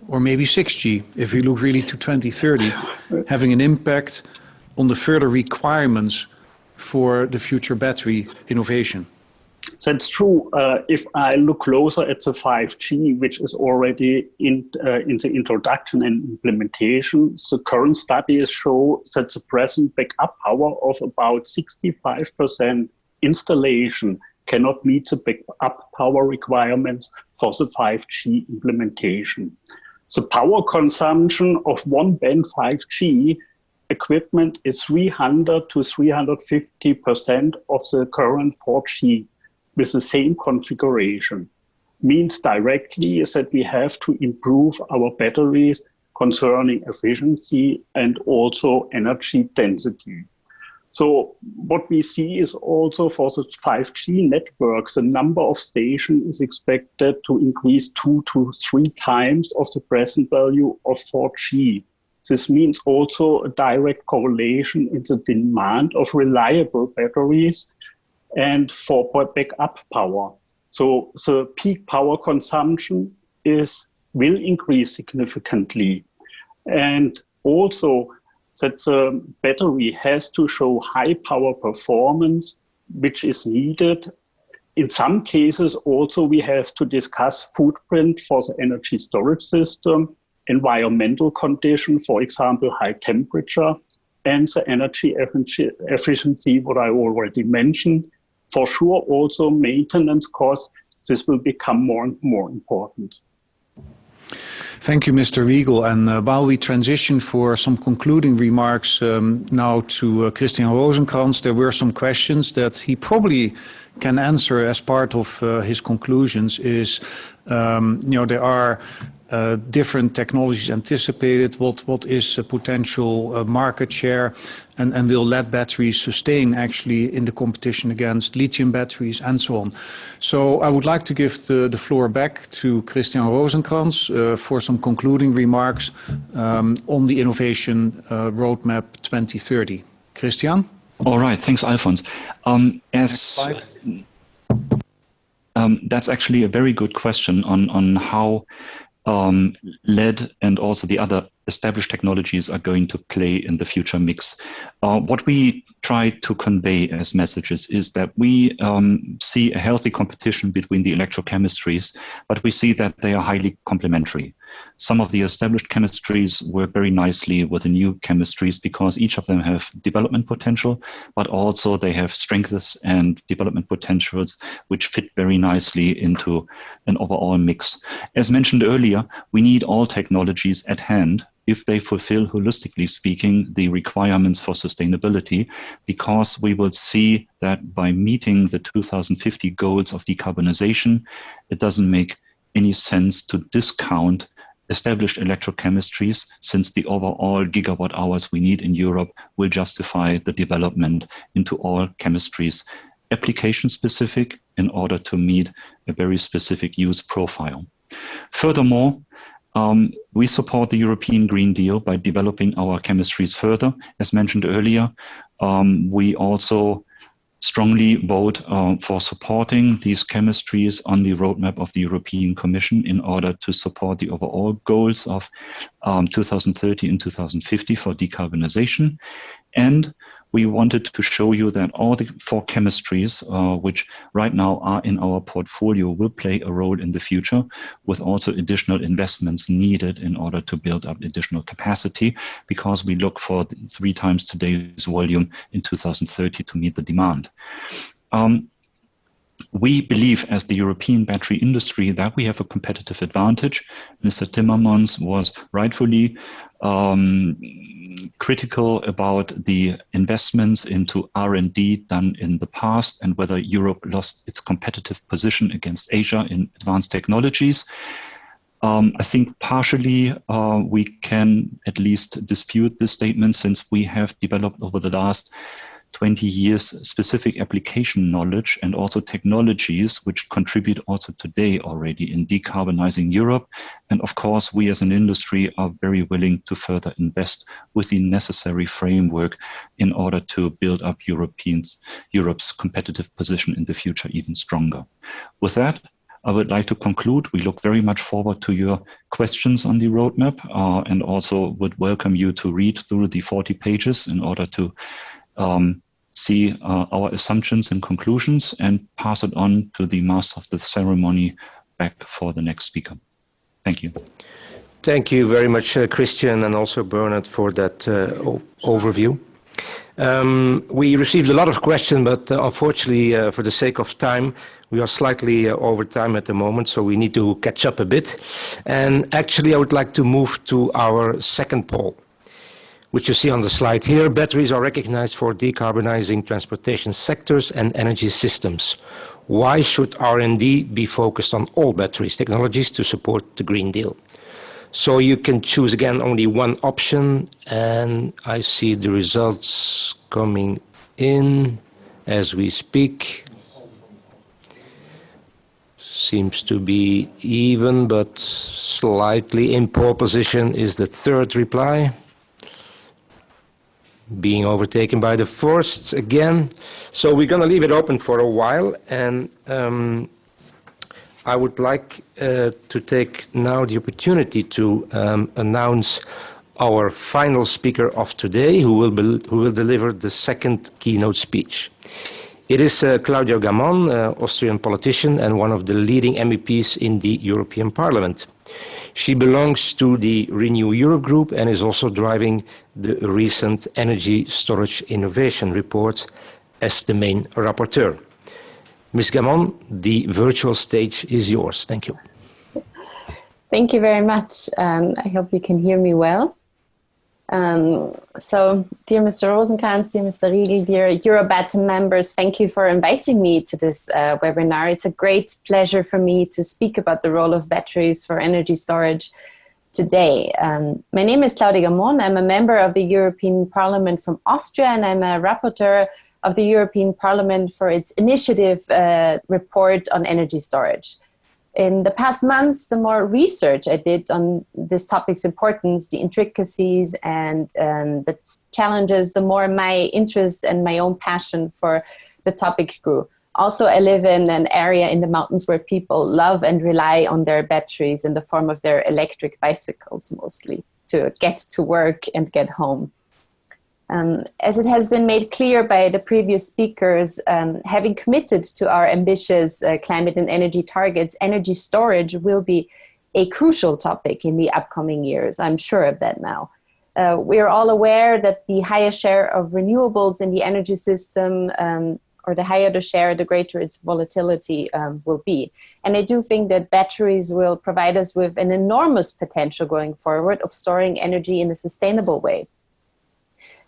or maybe 6G, if we look really to 2030, having an impact on the further requirements for the future battery innovation? That's true. If I look closer at the 5G, which is already in the introduction and implementation, the current studies show that the present backup power of about 65% installation cannot meet the backup power requirements for the 5G implementation. The power consumption of one band 5G equipment is 300 to 350% of the current 4G with the same configuration. Means directly is that we have to improve our batteries concerning efficiency and also energy density. So what we see is also for the 5G networks, the number of stations is expected to increase 2 to 3 times of the present value of 4G. This means also a direct correlation in the demand of reliable batteries and for backup power. So the peak power consumption will increase significantly. And also that the battery has to show high power performance, which is needed. In some cases, also we have to discuss footprint for the energy storage system, environmental condition, for example, high temperature, and the energy efficiency, what I already mentioned. For sure, also maintenance costs, this will become more and more important. Thank you, Mr. Riegel. And while we transition for some concluding remarks now to Christian Rosenkranz, there were some questions that he probably can answer as part of his conclusions. There are different technologies anticipated. What is a potential market share, and will lead batteries sustain actually in the competition against lithium batteries and so on. So I would like to give the floor back to Christian Rosenkranz for some concluding remarks on the innovation roadmap 2030. Christian? All right, thanks, Alfons. That's actually a very good question on how lead and also the other established technologies are going to play in the future mix. What we try to convey as messages is that we see a healthy competition between the electrochemistries, but we see that they are highly complementary. Some of the established chemistries work very nicely with the new chemistries because each of them have development potential, but also they have strengths and development potentials which fit very nicely into an overall mix. As mentioned earlier, we need all technologies at hand if they fulfill, holistically speaking, the requirements for sustainability, because we will see that by meeting the 2050 goals of decarbonization, it doesn't make any sense to discount established electrochemistries, since the overall gigawatt hours we need in Europe will justify the development into all chemistries, application specific, in order to meet a very specific use profile. Furthermore, we support the European Green Deal by developing our chemistries further. As mentioned earlier, we also strongly vote for supporting these chemistries on the roadmap of the European Commission in order to support the overall goals of 2030 and 2050 for decarbonization. And we wanted to show you that all the 4 chemistries, which right now are in our portfolio, will play a role in the future, with also additional investments needed in order to build up additional capacity, because we look for 3 times today's volume in 2030 to meet the demand. We believe, as the European battery industry, that we have a competitive advantage. Mr. Timmermans was rightfully critical about the investments into R&D done in the past and whether Europe lost its competitive position against Asia in advanced technologies. I think partially we can at least dispute this statement, since we have developed over the last 20 years specific application knowledge and also technologies which contribute also today already in decarbonizing Europe. And of course, we as an industry are very willing to further invest with the necessary framework in order to build up Europe's competitive position in the future even stronger. With that, I would like to conclude. We look very much forward to your questions on the roadmap and also would welcome you to read through the 40 pages in order to see our assumptions and conclusions and pass it on to the master of the ceremony back for the next speaker. Thank you. Thank you very much, Christian, and also Bernhard, for that overview. We received a lot of questions, but unfortunately, for the sake of time, we are slightly over time at the moment, so we need to catch up a bit. And actually, I would like to move to our second poll, which you see on the slide here. Batteries are recognized for decarbonizing transportation sectors and energy systems. Why should R&D be focused on all batteries technologies to support the Green Deal? So you can choose again only one option, and I see the results coming in as we speak. Seems to be even, but slightly in pole position is the third reply, being overtaken by the first again. So we're going to leave it open for a while, and I would like to take now the opportunity to announce our final speaker of today, who will deliver the second keynote speech. It is Claudia Gamon, Austrian politician and one of the leading MEPs in the European Parliament. She belongs to the Renew Europe group and is also driving the recent energy storage innovation report as the main rapporteur. Ms. Gamon, the virtual stage is yours. Thank you. Thank you very much. I hope you can hear me well. So, dear Mr. Rosenkranz, dear Mr. Riegel, dear EUROBAT members, thank you for inviting me to this webinar. It's a great pleasure for me to speak about the role of batteries for energy storage today. My name is Claudia Gamon. I'm a member of the European Parliament from Austria, and I'm a rapporteur of the European Parliament for its initiative report on energy storage. In the past months, the more research I did on this topic's importance, the intricacies and the challenges, the more my interest and my own passion for the topic grew. Also, I live in an area in the mountains where people love and rely on their batteries in the form of their electric bicycles mostly to get to work and get home. As it has been made clear by the previous speakers, having committed to our ambitious climate and energy targets, energy storage will be a crucial topic in the upcoming years. I'm sure of that now. We are all aware that the higher share of renewables in the energy system, or the higher the share, the greater its volatility will be. And I do think that batteries will provide us with an enormous potential going forward of storing energy in a sustainable way.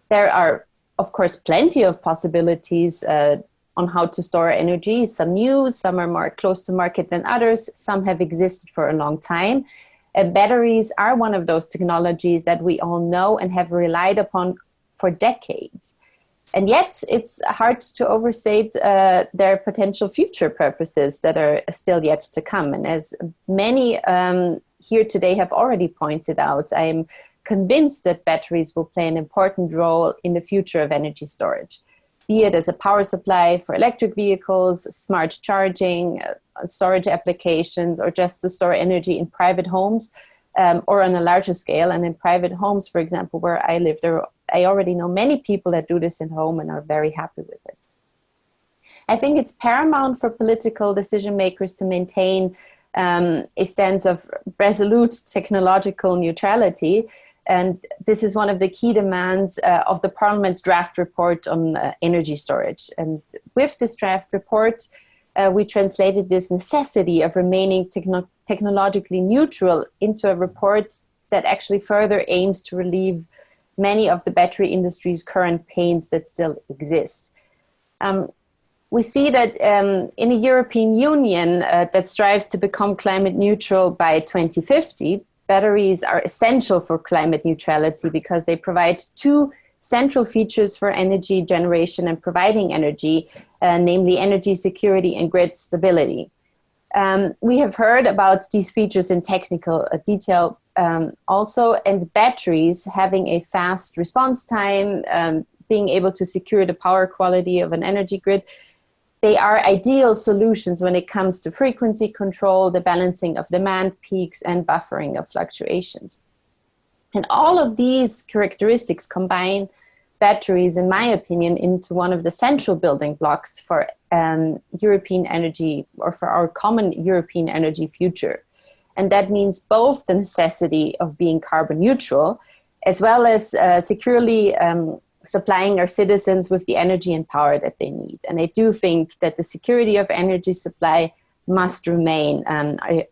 There are, of course, plenty of possibilities on how to store energy. Some new, some are more close to market than others. Some have existed for a long time. Batteries are one of those technologies that we all know and have relied upon for decades. And yet it's hard to overstate their potential future purposes that are still yet to come. And as many here today have already pointed out, I'm convinced that batteries will play an important role in the future of energy storage, be it as a power supply for electric vehicles, smart charging, storage applications, or just to store energy in private homes or on a larger scale. And in private homes, for example, where I live, I already know many people that do this at home and are very happy with it. I think it's paramount for political decision makers to maintain a stance of resolute technological neutrality. And this is one of the key demands of the Parliament's draft report on energy storage. And with this draft report, we translated this necessity of remaining technologically neutral into a report that actually further aims to relieve many of the battery industry's current pains that still exist. We see that in a European Union that strives to become climate neutral by 2050, batteries are essential for climate neutrality because they provide two central features for energy generation and providing energy, namely energy security and grid stability. We have heard about these features in technical detail also, and batteries having a fast response time, being able to secure the power quality of an energy grid, they are ideal solutions when it comes to frequency control, the balancing of demand peaks, and buffering of fluctuations. And all of these characteristics combine batteries, in my opinion, into one of the central building blocks for European energy, or for our common European energy future. And that means both the necessity of being carbon neutral, as well as securely supplying our citizens with the energy and power that they need. And I do think that the security of energy supply must remain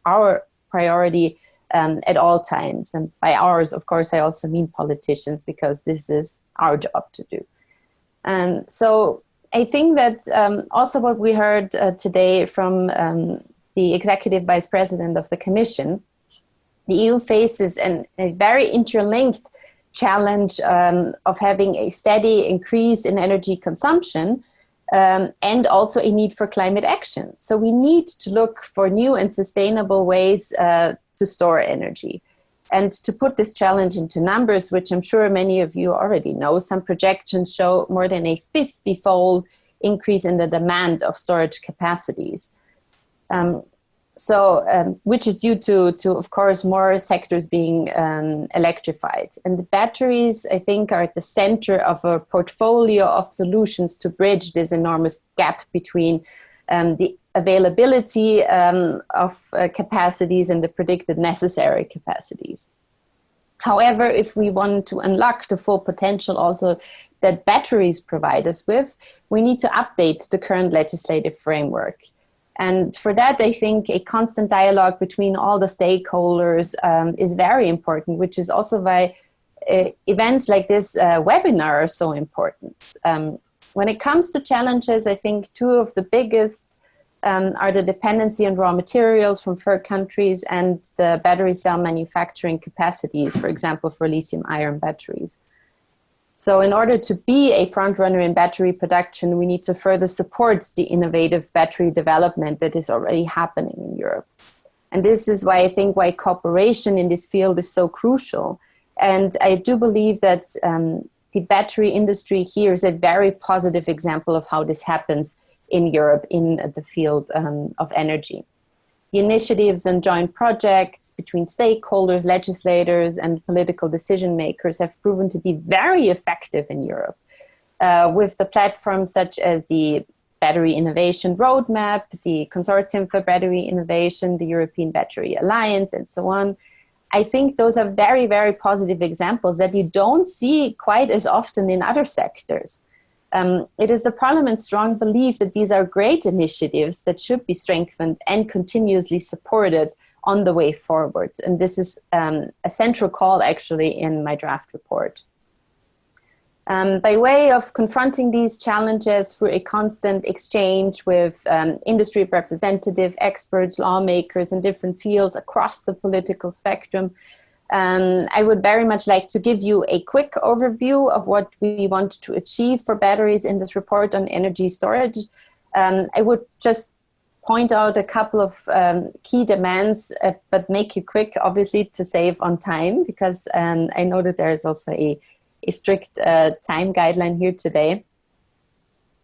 our priority at all times. And by ours, of course, I also mean politicians, because this is our job to do. And so I think that also what we heard today from the Executive Vice President of the Commission, the EU faces a very interlinked challenge of having a steady increase in energy consumption and also a need for climate action. So we need to look for new and sustainable ways to store energy. And to put this challenge into numbers, which I'm sure many of you already know, some projections show more than a 50-fold increase in the demand of storage capacities. Which is due to, of course, more sectors being electrified. And the batteries, I think, are at the center of a portfolio of solutions to bridge this enormous gap between the availability of capacities and the predicted necessary capacities. However, if we want to unlock the full potential also that batteries provide us with, we need to update the current legislative framework. And for that, I think a constant dialogue between all the stakeholders is very important, which is also why events like this webinar are so important. When it comes to challenges, I think two of the biggest are the dependency on raw materials from third countries and the battery cell manufacturing capacities, for example, for lithium-ion batteries. So in order to be a frontrunner in battery production, we need to further support the innovative battery development that is already happening in Europe. And this is why I think cooperation in this field is so crucial. And I do believe that the battery industry here is a very positive example of how this happens in Europe in the field of energy. The initiatives and joint projects between stakeholders, legislators, and political decision makers have proven to be very effective in Europe, with the platforms such as the Battery Innovation Roadmap, the Consortium for Battery Innovation, the European Battery Alliance, and so on. I think those are very, very positive examples that you don't see quite as often in other sectors. It is the Parliament's strong belief that these are great initiatives that should be strengthened and continuously supported on the way forward. And this is a central call, actually, in my draft report. By way of confronting these challenges through a constant exchange with industry representative, experts, lawmakers in different fields across the political spectrum, I would very much like to give you a quick overview of what we want to achieve for batteries in this report on energy storage. I would just point out a couple of key demands, but make it quick, obviously, to save on time, because I know that there is also a strict time guideline here today.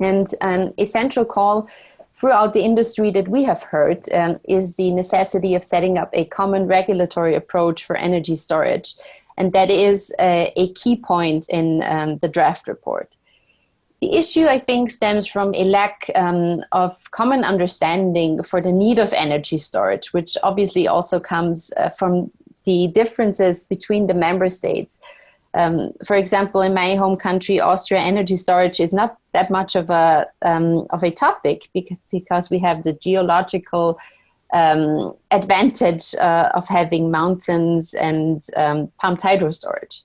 And a central call throughout the industry that we have heard is the necessity of setting up a common regulatory approach for energy storage. And that is a key point in the draft report. The issue, I think, stems from a lack of common understanding for the need of energy storage, which obviously also comes from the differences between the member states. For example, in my home country, Austria, energy storage is not that much of a topic because we have the geological advantage of having mountains and pumped hydro storage.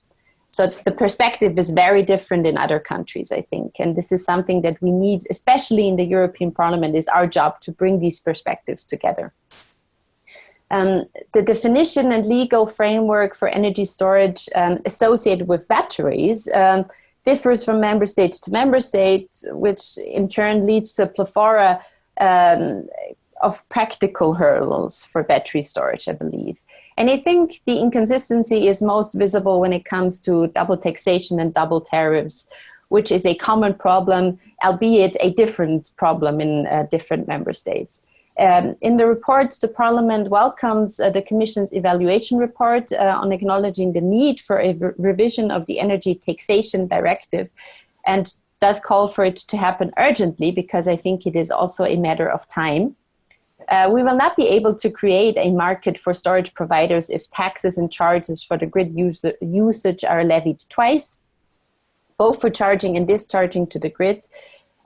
So the perspective is very different in other countries, I think. And this is something that we need, especially in the European Parliament, is our job to bring these perspectives together. The definition and legal framework for energy storage associated with batteries differs from member state to member state, which in turn leads to a plethora of practical hurdles for battery storage, I believe. And I think the inconsistency is most visible when it comes to double taxation and double tariffs, which is a common problem, albeit a different problem in different member states. In the report, the Parliament welcomes the Commission's evaluation report on acknowledging the need for a revision of the Energy Taxation Directive, and does call for it to happen urgently, because I think it is also a matter of time. We will not be able to create a market for storage providers if taxes and charges for the grid usage are levied twice, both for charging and discharging to the grid.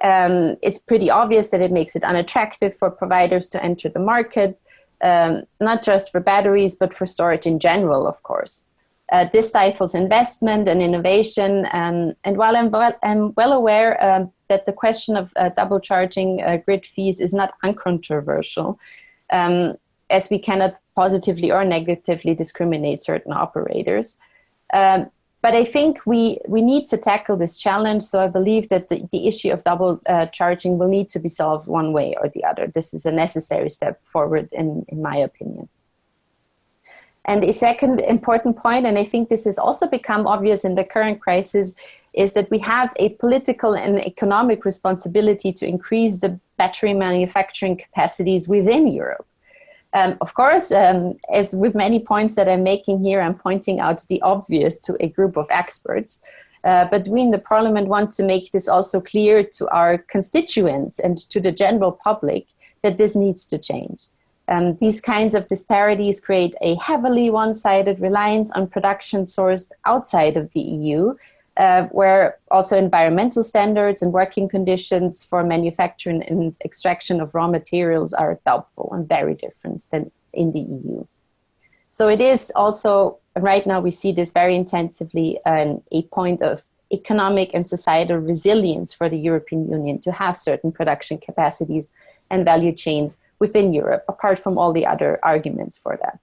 It's pretty obvious that it makes it unattractive for providers to enter the market, not just for batteries, but for storage in general, of course. This stifles investment and innovation. And while I'm well aware that the question of double charging grid fees is not uncontroversial, as we cannot positively or negatively discriminate certain operators. But I think we need to tackle this challenge. So I believe that the issue of double charging will need to be solved one way or the other. This is a necessary step forward, in my opinion. And a second important point, and I think this has also become obvious in the current crisis, is that we have a political and economic responsibility to increase the battery manufacturing capacities within Europe. Of course, as with many points that I'm making here, I'm pointing out the obvious to a group of experts. But we in the Parliament want to make this also clear to our constituents and to the general public that this needs to change. These kinds of disparities create a heavily one-sided reliance on production sourced outside of the EU, where also environmental standards and working conditions for manufacturing and extraction of raw materials are doubtful and very different than in the EU. So it is also, right now we see this very intensively, a point of economic and societal resilience for the European Union to have certain production capacities and value chains within Europe, apart from all the other arguments for that.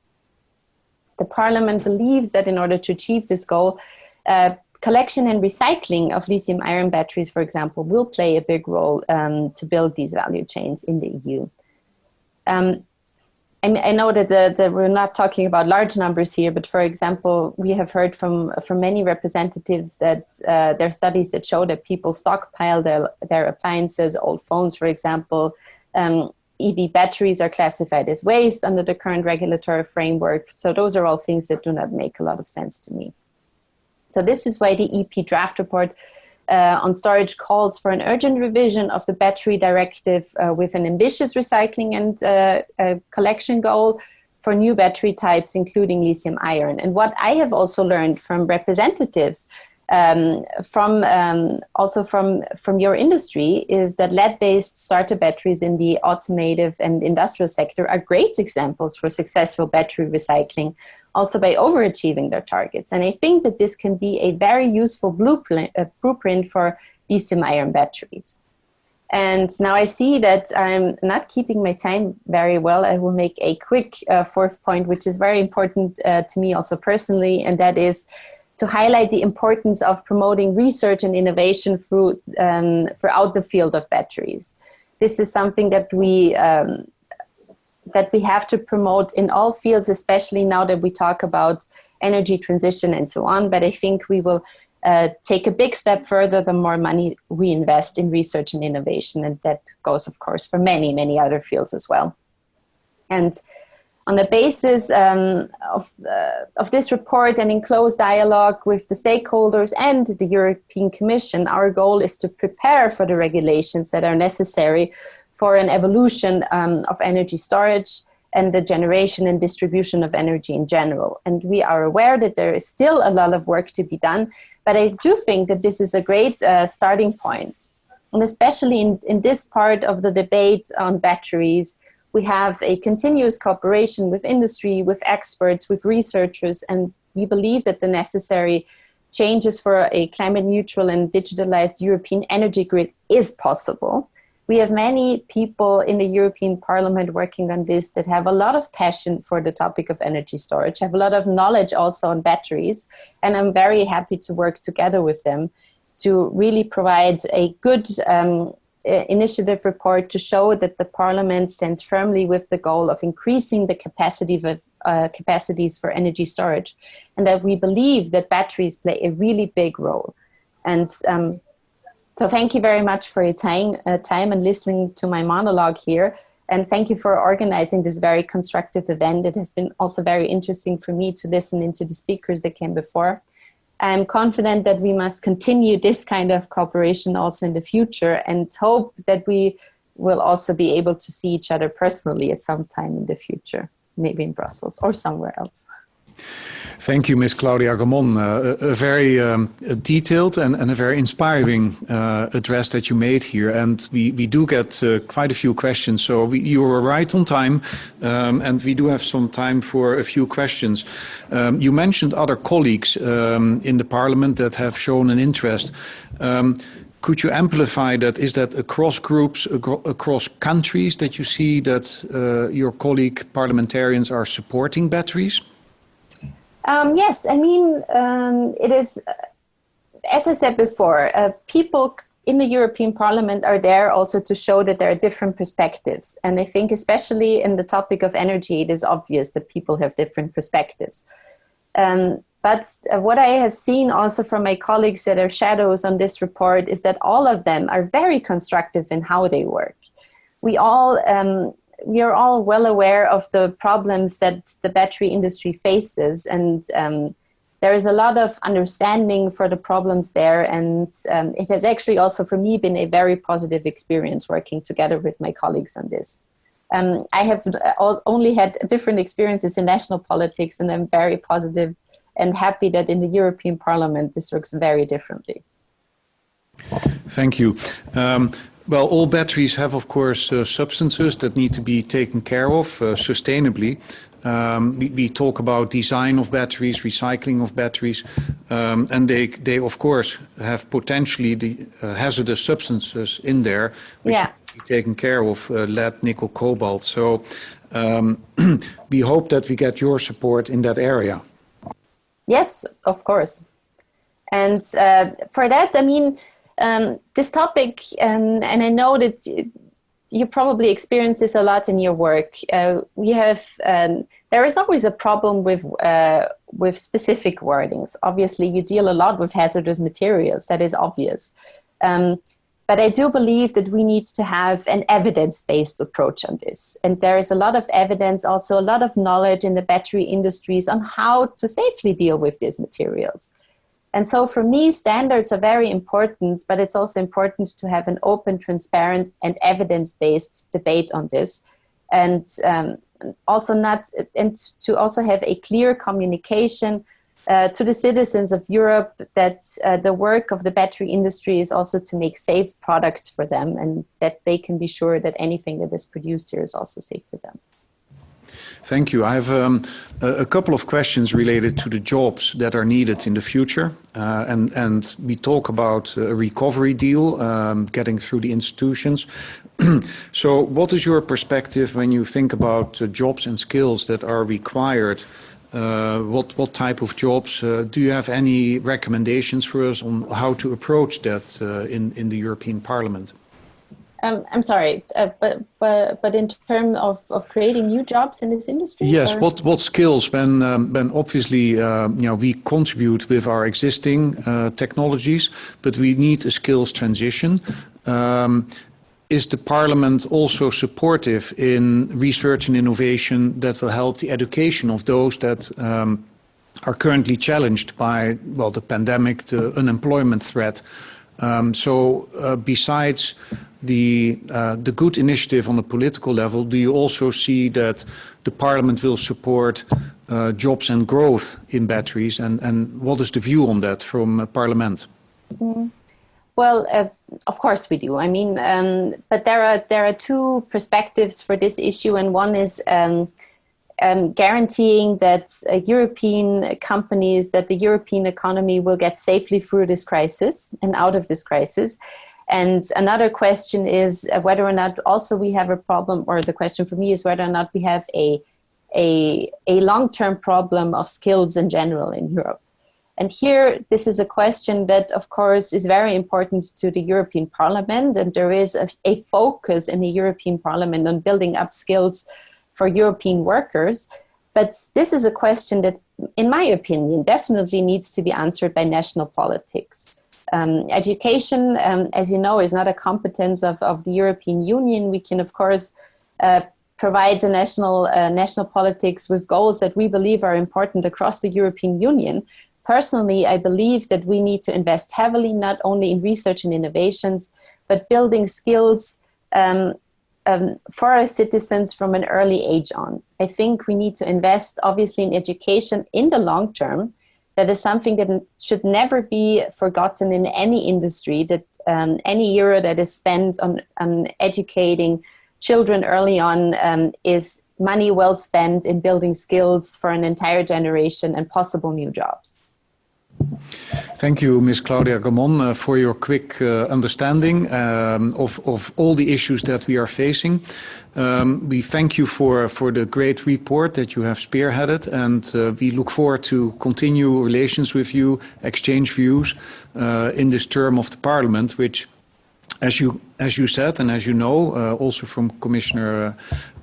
The Parliament believes that in order to achieve this goal, collection and recycling of lithium-ion batteries, for example, will play a big role to build these value chains in the EU. I know that we're not talking about large numbers here, but for example, we have heard from many representatives that there are studies that show that people stockpile their appliances, old phones, for example. EV batteries are classified as waste under the current regulatory framework. So those are all things that do not make a lot of sense to me. So this is why the EP draft report on storage calls for an urgent revision of the battery directive with an ambitious recycling and collection goal for new battery types, including lithium iron. And what I have also learned from representatives from your industry is that lead-based starter batteries in the automotive and industrial sector are great examples for successful battery recycling, also by overachieving their targets. And I think that this can be a very useful blueprint for lithium-ion batteries. And now I see that I'm not keeping my time very well. I will make a quick fourth point, which is very important to me also personally, and that is to highlight the importance of promoting research and innovation throughout the field of batteries. This is something that we have to promote in all fields, especially now that we talk about energy transition and so on. But I think we will take a big step further the more money we invest in research and innovation. And that goes, of course, for many, many other fields as well. And on the basis of this report and in close dialogue with the stakeholders and the European Commission, our goal is to prepare for the regulations that are necessary for an evolution of energy storage and the generation and distribution of energy in general. And we are aware that there is still a lot of work to be done, but I do think that this is a great starting point. And especially in this part of the debate on batteries, we have a continuous cooperation with industry, with experts, with researchers, and we believe that the necessary changes for a climate neutral and digitalized European energy grid is possible. We have many people in the European Parliament working on this that have a lot of passion for the topic of energy storage, have a lot of knowledge also on batteries, and I'm very happy to work together with them to really provide a good initiative report to show that the Parliament stands firmly with the goal of increasing the capacities for energy storage, and that we believe that batteries play a really big role. And so thank you very much for your time and listening to my monologue here. And thank you for organizing this very constructive event. It has been also very interesting for me to listen into the speakers that came before. I'm confident that we must continue this kind of cooperation also in the future, and hope that we will also be able to see each other personally at some time in the future, maybe in Brussels or somewhere else. Thank you, Ms. Claudia Gamon. A very detailed and a very inspiring address that you made here. And we do get quite a few questions. So you were right on time. And we do have some time for a few questions. You mentioned other colleagues in the Parliament that have shown an interest. Could you amplify that? Is that across groups, across countries that you see that your colleague parliamentarians are supporting batteries? Yes, I mean, it is, as I said before, people in the European Parliament are there also to show that there are different perspectives. And I think especially in the topic of energy, it is obvious that people have different perspectives. But what I have seen also from my colleagues that are shadows on this report is that all of them are very constructive in how they work. We are all well aware of the problems that the battery industry faces, and there is a lot of understanding for the problems there, and it has actually also for me been a very positive experience working together with my colleagues on this. I have only had different experiences in national politics, and I'm very positive and happy that in the European Parliament this works very differently. Thank you. Well, all batteries have, of course, substances that need to be taken care of sustainably. We talk about design of batteries, recycling of batteries, and they of course have potentially the hazardous substances in there which need to be taken care of, lead, nickel, cobalt. So we hope that we get your support in that area. Yes, of course. And for that, I mean, this topic, and I know that you probably experience this a lot in your work. We have there is always a problem with specific wordings. Obviously, you deal a lot with hazardous materials. That is obvious. But I do believe that we need to have an evidence-based approach on this. And there is a lot of evidence, also a lot of knowledge in the battery industries on how to safely deal with these materials. And so for me, standards are very important, but it's also important to have an open, transparent, and evidence-based debate on this. And to also have a clear communication to the citizens of Europe that the work of the battery industry is also to make safe products for them, and that they can be sure that anything that is produced here is also safe for them. Thank you. I have a couple of questions related to the jobs that are needed in the future. And we talk about a recovery deal, getting through the institutions. So what is your perspective when you think about jobs and skills that are required? What type of jobs? Do you have any recommendations for us on how to approach that in the European Parliament? I'm sorry, but in terms of creating new jobs in this industry? Yes. Or? What skills? When obviously we contribute with our existing technologies, but we need a skills transition. Is the Parliament also supportive in research and innovation that will help the education of those that are currently challenged by the pandemic, the unemployment threat? Besides the good initiative on the political level, do you also see that the Parliament will support jobs and growth in batteries? And what is the view on that from Parliament? Well, of course we do. I mean, but there are two perspectives for this issue, and one is guaranteeing that European companies, that the European economy will get safely through this crisis and out of this crisis. And another question is whether or not also we have a problem, or the question for me is whether or not we have a long-term problem of skills in general in Europe. And here, this is a question that, of course, is very important to the European Parliament. And there is a focus in the European Parliament on building up skills for European workers. But this is a question that, in my opinion, definitely needs to be answered by national politics. Education, as you know, is not a competence of the European Union. We can, of course, provide the national politics with goals that we believe are important across the European Union. Personally, I believe that we need to invest heavily, not only in research and innovations, but building skills for our citizens from an early age on. I think we need to invest, obviously, in education in the long term. That is something that should never be forgotten in any industry, that any euro that is spent on educating children early on is money well spent in building skills for an entire generation and possible new jobs. Thank you, Ms. Claudia Gamon, for your quick understanding of all the issues that we are facing. We thank you for the great report that you have spearheaded, and we look forward to continue relations with you, exchange views in this term of the Parliament, which, as you said, and as you know, also from Commissioner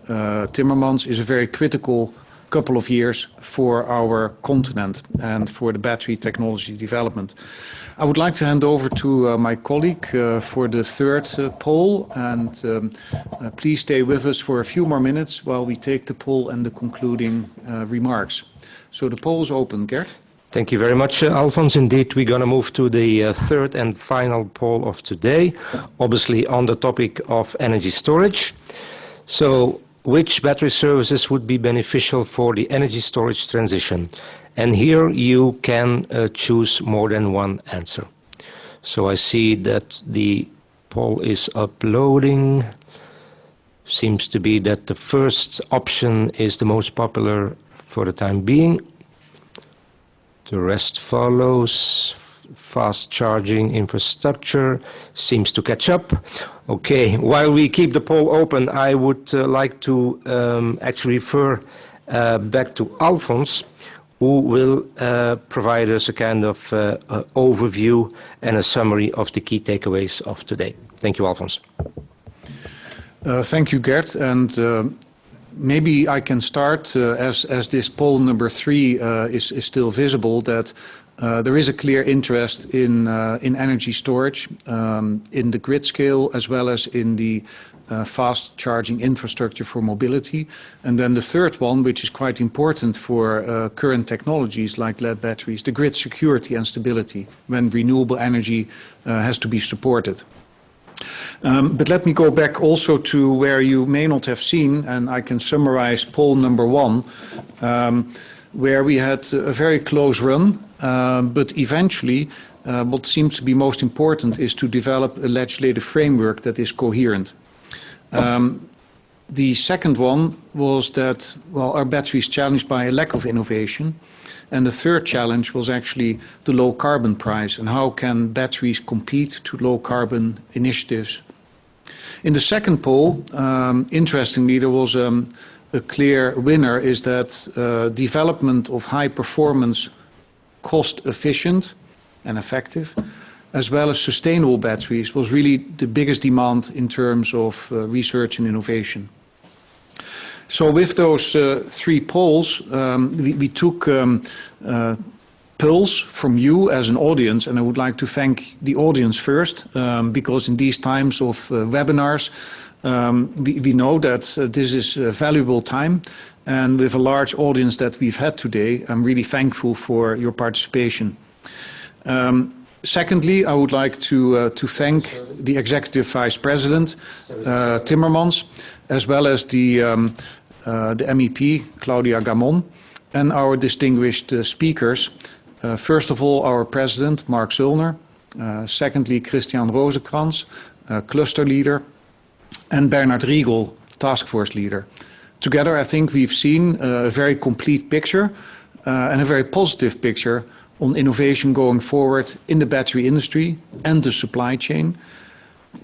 Timmermans, is a very critical couple of years for our continent and for the battery technology development. I would like to hand over to my colleague for the third poll, and please stay with us for a few more minutes while we take the poll and the concluding remarks. So the poll is open, Gert. Thank you very much, Alfons. Indeed, we're going to move to the third and final poll of today, obviously on the topic of energy storage. So, which battery services would be beneficial for the energy storage transition? And here you can choose more than one answer. So I see that the poll is uploading. Seems to be that the first option is the most popular for the time being. The rest follows. Fast charging infrastructure seems to catch up. Okay, while we keep the poll open, I would like to actually refer back to Alfons, who will provide us a kind of overview and a summary of the key takeaways of today. Thank you, Alfons. Thank you, Gert. And maybe I can start, as this poll number 3 is still visible, that there is a clear interest in energy storage, in the grid scale, as well as in the fast charging infrastructure for mobility. And then the third one, which is quite important for current technologies like lead batteries, the grid security and stability when renewable energy has to be supported. But let me go back also to where you may not have seen, and I can summarize poll number 1, where we had a very close run, but eventually what seems to be most important is to develop a legislative framework that is coherent. The second one was that, well, our battery is challenged by a lack of innovation. And the third challenge was actually the low carbon price and how can batteries compete to low carbon initiatives. In the second poll, interestingly, there was a clear winner, is that development of high performance, cost efficient and effective, as well as sustainable batteries was really the biggest demand in terms of research and innovation. So with those 3 polls, we took polls from you as an audience, and I would like to thank the audience first, because in these times of webinars, we know that this is a valuable time, and with a large audience that we've had today, I'm really thankful for your participation. Secondly, I would like to thank the Executive Vice President, Timmermans, as well as the MEP, Claudia Gamon, and our distinguished speakers. First of all, our President, Marc Zoellner. Secondly, Christian Rosenkranz, Cluster Leader, and Bernhard Riegel, Task Force Leader. Together, I think we've seen a very complete picture and a very positive picture on innovation going forward in the battery industry and the supply chain.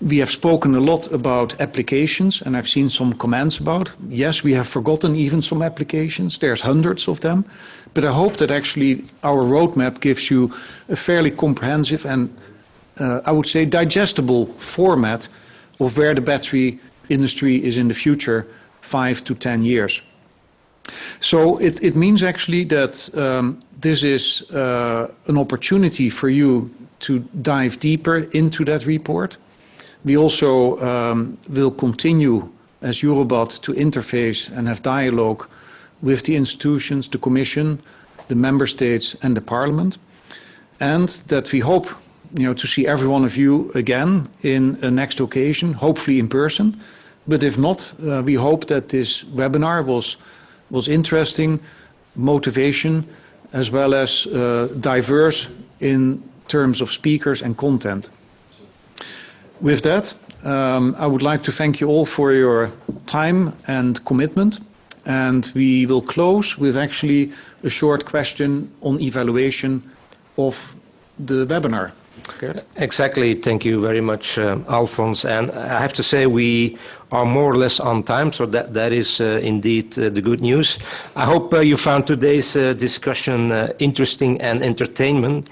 We have spoken a lot about applications, and I've seen some comments about, yes, we have forgotten even some applications. There's hundreds of them. But I hope that actually our roadmap gives you a fairly comprehensive and, I would say, digestible format of where the battery industry is in the future, 5 to 10 years. So it means actually that this is an opportunity for you to dive deeper into that report. We also will continue as EUROBAT to interface and have dialogue with the institutions, the Commission, the Member States and the Parliament. And that we hope to see every one of you again in a next occasion, hopefully in person. But if not, we hope that this webinar was interesting, motivation, as well as diverse in terms of speakers and content. With that, I would like to thank you all for your time and commitment. And we will close with actually a short question on evaluation of the webinar. Gert? Exactly. Thank you very much, Alfons. And I have to say we are more or less on time, so that is indeed the good news. I hope you found today's discussion interesting and entertaining.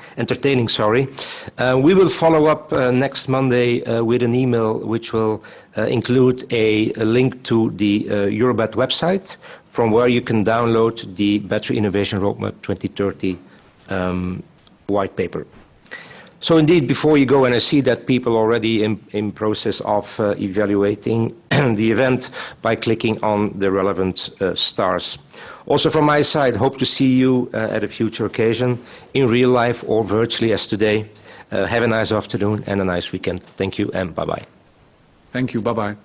We will follow up next Monday with an email which will include a link to the EUROBAT website from where you can download the Battery Innovation Roadmap 2030 white paper. So indeed, before you go, and I see that people already in process of evaluating the event by clicking on the relevant stars. Also from my side, hope to see you at a future occasion, in real life or virtually as today. Have a nice afternoon and a nice weekend. Thank you and bye-bye. Thank you, bye-bye.